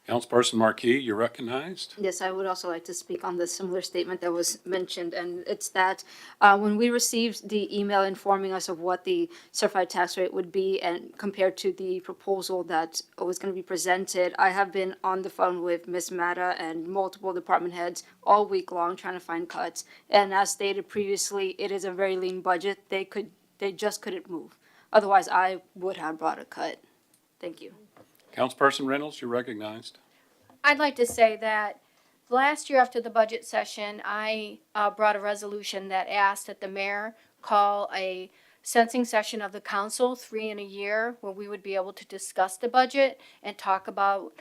Councilperson Markey, you're recognized. Yes, I would also like to speak on the similar statement that was mentioned, and it's that when we received the email informing us of what the certified tax rate would be and compared to the proposal that was going to be presented, I have been on the phone with Ms. Matta and multiple department heads all week long trying to find cuts. And as stated previously, it is a very lean budget. They just couldn't move. Otherwise, I would have brought a cut. Thank you. Councilperson Reynolds, you're recognized. I'd like to say that last year after the budget session, I brought a resolution that asked that the mayor call a sensing session of the council 3 in a year where we would be able to discuss the budget and talk about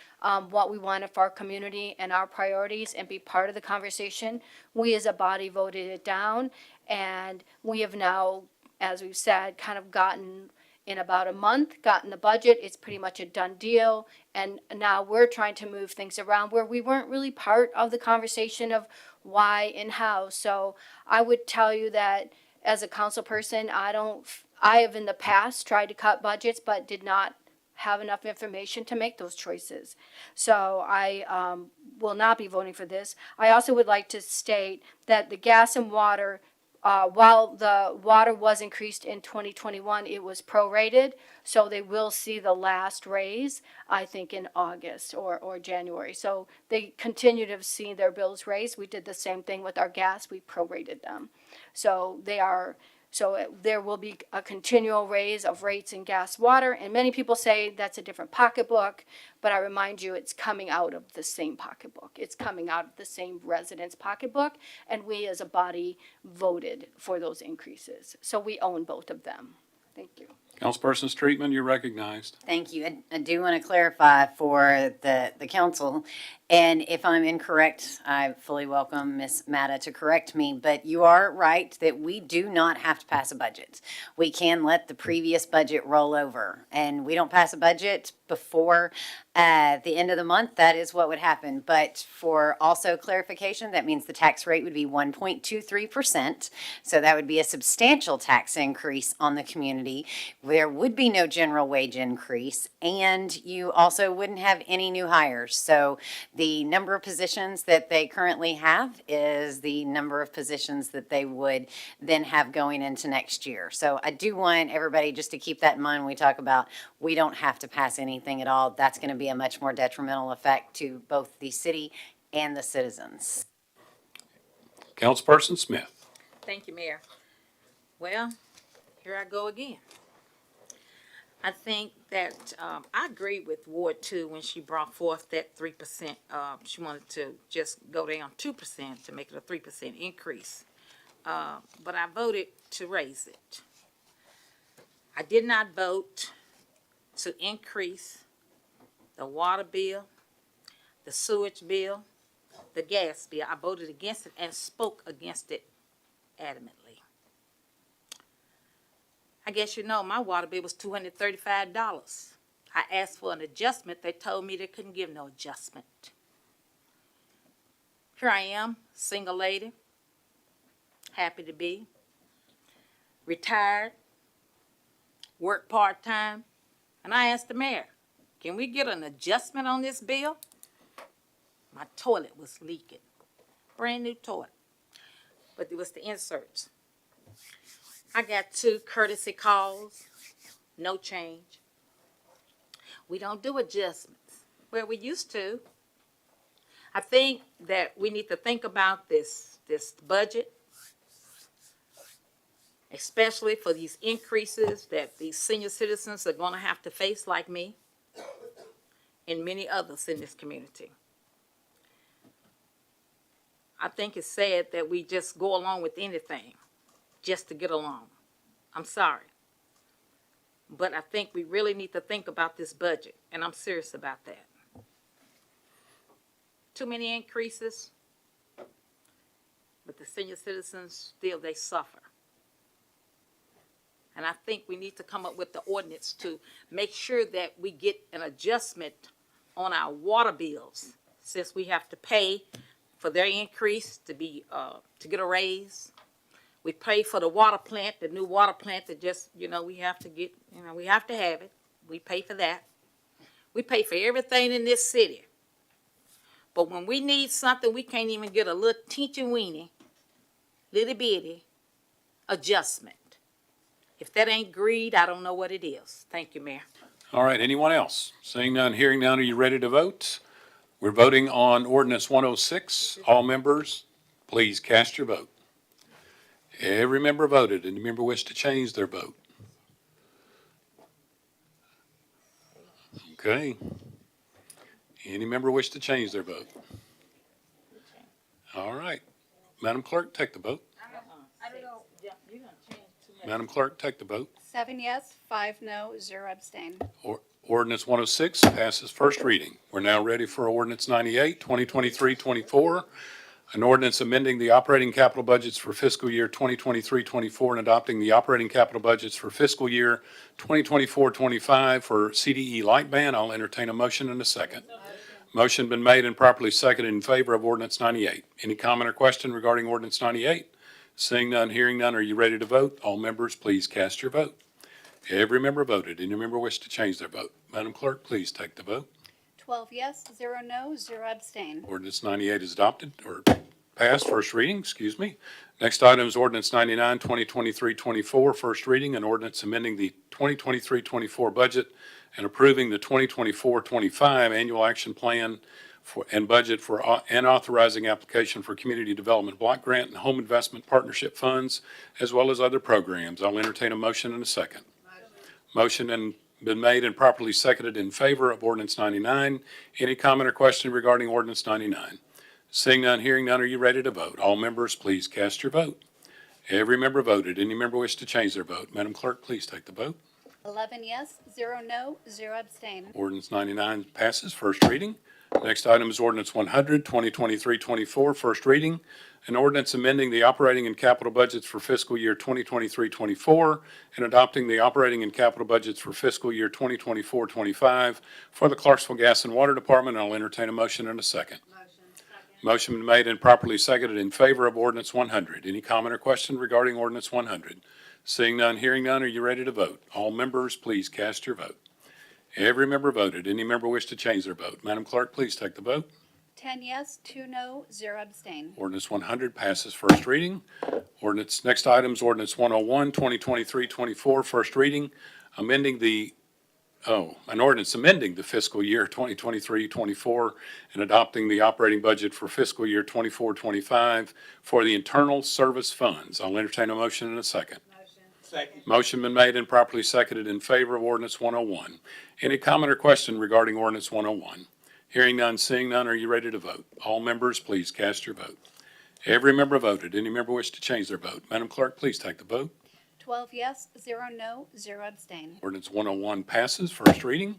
what we wanted for our community and our priorities and be part of the conversation. We as a body voted it down, and we have now, as we've said, kind of gotten in about a month, gotten the budget. It's pretty much a done deal. And now we're trying to move things around where we weren't really part of the conversation of why and how. So I would tell you that as a council person, I have in the past tried to cut budgets, but did not have enough information to make those choices. So I will not be voting for this. I also would like to state that the gas and water, while the water was increased in 2021, it was prorated, so they will see the last raise, I think, in August or January. So they continue to see their bills raised. We did the same thing with our gas. We prorated them. So there will be a continual raise of rates in gas, water, and many people say that's a different pocketbook, but I remind you it's coming out of the same pocketbook. It's coming out of the same resident's pocketbook, and we as a body voted for those increases. So we own both of them. Thank you. Councilperson Streetman, you're recognized. Thank you. I do want to clarify for the council, and if I'm incorrect, I fully welcome Ms. Matta to correct me, but you are right that we do not have to pass a budget. We can let the previous budget roll over, and we don't pass a budget before the end of the month. That is what would happen. But for also clarification, that means the tax rate would be 1.23%. So that would be a substantial tax increase on the community. there would be no general wage increase, and you also wouldn't have any new hires. So the number of positions that they currently have is the number of positions that they would then have going into next year. So I do want everybody just to keep that in mind when we talk about we don't have to pass anything at all. That's going to be a much more detrimental effect to both the city and the citizens. Councilperson Smith. Thank you, Mayor. Well, here I go again. I think that, I agree with Ward 2 when she brought forth that 3%. She wanted to just go down 2% to make it a 3% increase. But I voted to raise it. I did not vote to increase the water bill, the sewage bill, the gas bill. I voted against it and spoke against it adamantly. I guess you know my water bill was $235. I asked for an adjustment. They told me they couldn't give no adjustment. Here I am, single lady, happy to be, retired, work part-time, and I asked the mayor, can we get an adjustment on this bill? My toilet was leaking, brand new toilet, but it was the inserts. I got 2 courtesy calls, no change. We don't do adjustments. Well, we used to. I think that we need to think about this budget, especially for these increases that these senior citizens are going to have to face, like me and many others in this community. I think it's sad that we just go along with anything just to get along. I'm sorry. But I think we really need to think about this budget, and I'm serious about that. Too many increases, but the senior citizens still, they suffer. And I think we need to come up with the ordinance to make sure that we get an adjustment on our water bills, since we have to pay for their increase to be, to get a raise. We pay for the water plant, the new water plant that just, we have to get, we have to have it. We pay for that. We pay for everything in this city. But when we need something, we can't even get a little teeny-weeny, little bitty adjustment. If that ain't greed, I don't know what it is. Thank you, Mayor. All right, anyone else? Seeing none, hearing none, are you ready to vote? We're voting on ordinance 106. All members, please cast your vote. Every member voted. Any member wish to change their vote? Okay. Any member wish to change their vote? All right. Madam Clerk, take the vote. Madam Clerk, take the vote. 7 yes, 5 no, 0 abstain. Ordinance 106 passes first reading. We're now ready for ordinance 98, 2023-24. An ordinance amending the operating capital budgets for fiscal year 2023-24 and adopting the operating capital budgets for fiscal year 2024-25 for CDE Lightband. I'll entertain a motion in a second. Motion been made and properly seconded in favor of ordinance 98. Any comment or question regarding ordinance 98? Seeing none, hearing none, are you ready to vote? All members, please cast your vote. Every member voted. Any member wish to change their vote? Madam Clerk, please take the vote. 12 yes, 0 no, 0 abstain. Ordinance 98 is adopted, or passed, first reading, excuse me. Next item is ordinance 99, 2023-24, first reading, an ordinance amending the 2023-24 budget and approving the 2024-25 annual action plan and budget and authorizing application for community development block grant and home investment partnership funds, as well as other programs. I'll entertain a motion in a second. Motion been made and properly seconded in favor of ordinance 99. Any comment or question regarding ordinance 99? Seeing none, hearing none, are you ready to vote? All members, please cast your vote. Every member voted. Any member wish to change their vote? Madam Clerk, please take the vote. 11 yes, 0 no, 0 abstain. Ordinance 99 passes first reading. Next item is ordinance 100, 2023-24, first reading. An ordinance amending the operating and capital budgets for fiscal year 2023-24 and adopting the operating and capital budgets for fiscal year 2024-25 for the Clarksville Gas and Water Department. I'll entertain a motion in a second. Motion been made and properly seconded in favor of ordinance 100. Any comment or question regarding ordinance 100? Seeing none, hearing none, are you ready to vote? All members, please cast your vote. Every member voted. Any member wish to change their vote? Madam Clerk, please take the vote. 10 yes, 2 no, 0 abstain. Ordinance 100 passes first reading. Next item is ordinance 101, 2023-24, first reading, an ordinance amending the fiscal year 2023-24 and adopting the operating budget for fiscal year 24-25 for the internal service funds. I'll entertain a motion in a second. Second. Motion been made and properly seconded in favor of ordinance 101. Any comment or question regarding ordinance 101? Hearing none, seeing none, are you ready to vote? All members, please cast your vote. Every member voted. Any member wish to change their vote? Madam Clerk, please take the vote. 12 yes, 0 no, 0 abstain. Ordinance 101 passes, first reading.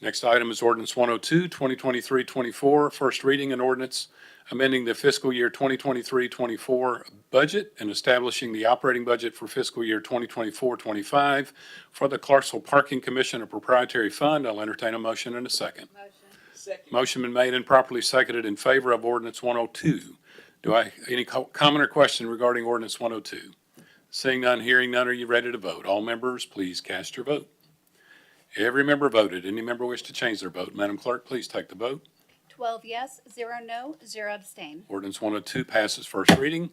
Next item is ordinance 102, 2023-24, first reading, an ordinance amending the fiscal year 2023-24 budget and establishing the operating budget for fiscal year 2024-25 for the Clarksville Parking Commission, a proprietary fund. I'll entertain a motion in a second. Second. Motion been made and properly seconded in favor of ordinance 102. Any comment or question regarding ordinance 102? Seeing none, hearing none, are you ready to vote? All members, please cast your vote. Every member voted. Any member wish to change their vote? Madam Clerk, please take the vote. 12 yes, 0 no, 0 abstain. Ordinance 102 passes first reading.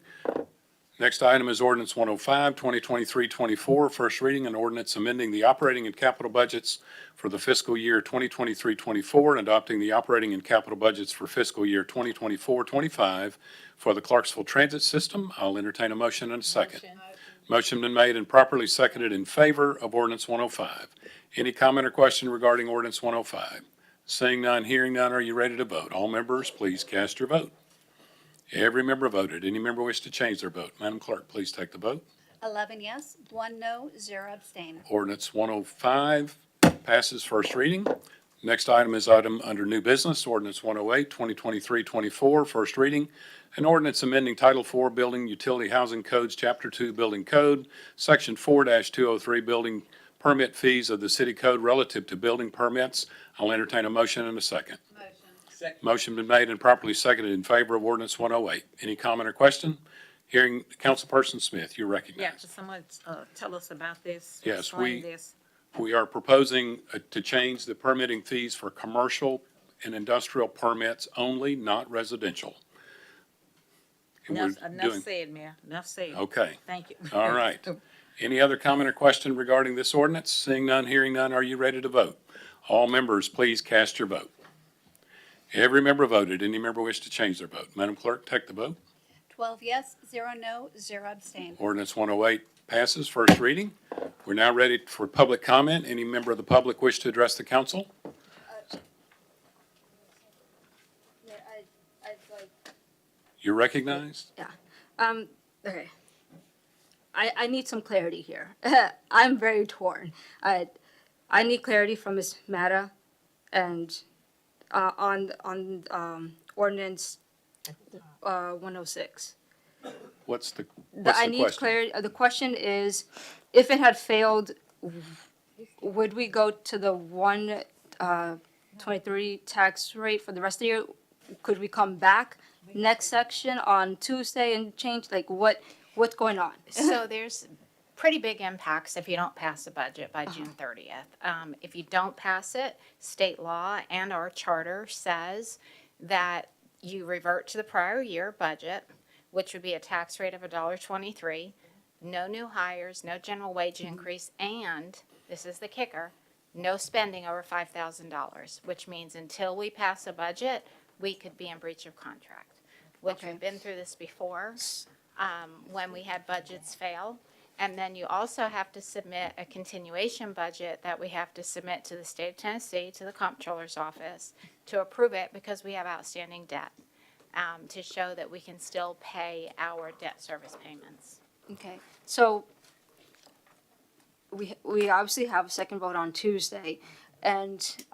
Next item is ordinance 105, 2023-24, first reading, an ordinance amending the operating and capital budgets for the fiscal year 2023-24 and adopting the operating and capital budgets for fiscal year 2024-25 for the Clarksville Transit System. I'll entertain a motion in a second. Motion been made and properly seconded in favor of ordinance 105. Any comment or question regarding ordinance 105? Seeing none, hearing none, are you ready to vote? All members, please cast your vote. Every member voted. Any member wish to change their vote? Madam Clerk, please take the vote. 11 yes, 1 no, 0 abstain. Ordinance 105 passes first reading. Next item is item under new business, ordinance 108, 2023-24, first reading. An ordinance amending Title IV Building Utility Housing Codes, Chapter 2 Building Code, Section 4-203 Building Permit Fees of the City Code relative to building permits. I'll entertain a motion in a second. Second. Motion been made and properly seconded in favor of ordinance 108. Any comment or question? Hearing Councilperson Smith, you're Yeah, recognized. can someone, tell us about this? Yes, Explain this. We are proposing to change the permitting fees for commercial and industrial permits only, not residential. And we're Enough doing- said, Mayor, enough said. Okay, Thank you. all right. Any other comment or question regarding this ordinance? Seeing none, hearing none, are you ready to vote? All members, please cast your vote. Every member voted. Any member wish to change their vote? Madam Clerk, take the vote. 12 yes, 0 no, 0 abstain. Ordinance 108 passes first reading. We're now ready for public comment. Any member of the public wish to address the council? You're recognized. Okay. I need some clarity here. I'm very torn. I need clarity from Ms. Mata and on ordinance 106. What's the I need question? clarity. The question is, if it had failed, would we go to the 123 tax rate for the rest of the year? Could we come back next section on Tuesday and change? Like what's going on? So there's pretty big impacts if you don't pass the budget by June 30th. If you don't pass it, state law and our charter says that you revert to the prior year budget, which would be a tax rate of $1.23, no new hires, no general wage increase, and, this is the kicker, no spending over $5,000, which means until we pass a budget, we could be in breach of contract, which Okay. we've been through this before, when we had budgets fail. And then you also have to submit a continuation budget that we have to submit to the state of Tennessee, to the comptroller's office, to approve it because we have outstanding debt, to show that we can still pay our debt service payments. Okay, so we obviously have a second vote on Tuesday, and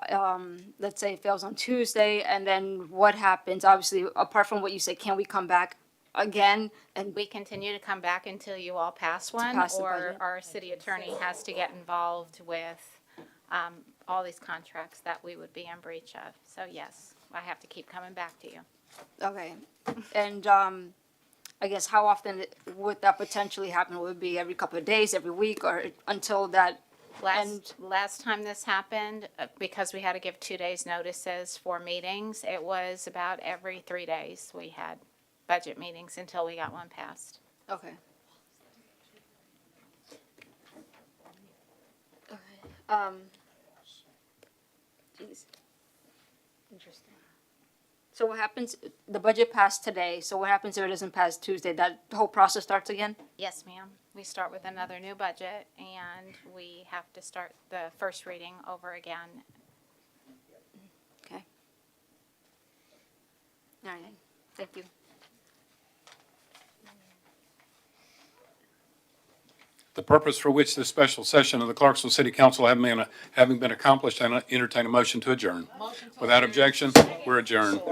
let's say it fails on Tuesday, and then what happens? Obviously, apart from what you say, can we come back again? And We continue to come back until you all pass one, pass the or budget. our city attorney has to get involved with all these contracts that we would be in breach of. So yes, I have to keep coming back to you. okay, and I guess how often would that potentially happen? Would it be every couple of days, every week, or until that? Last time this happened, because we had to give 2 days notices for meetings, it was about every 3 days we had budget meetings until we got one passed. Okay. Okay. Geez. Interesting. So what happens, the budget passed today, so what happens if it doesn't pass Tuesday? That whole process starts again? Yes, ma'am. We start with another new budget, and we have to start the first reading over again. Okay. All right, thank you. The purpose for which this special session of the Clarksville City Council having been accomplished, I entertain a motion to adjourn. Without objection, we're adjourned.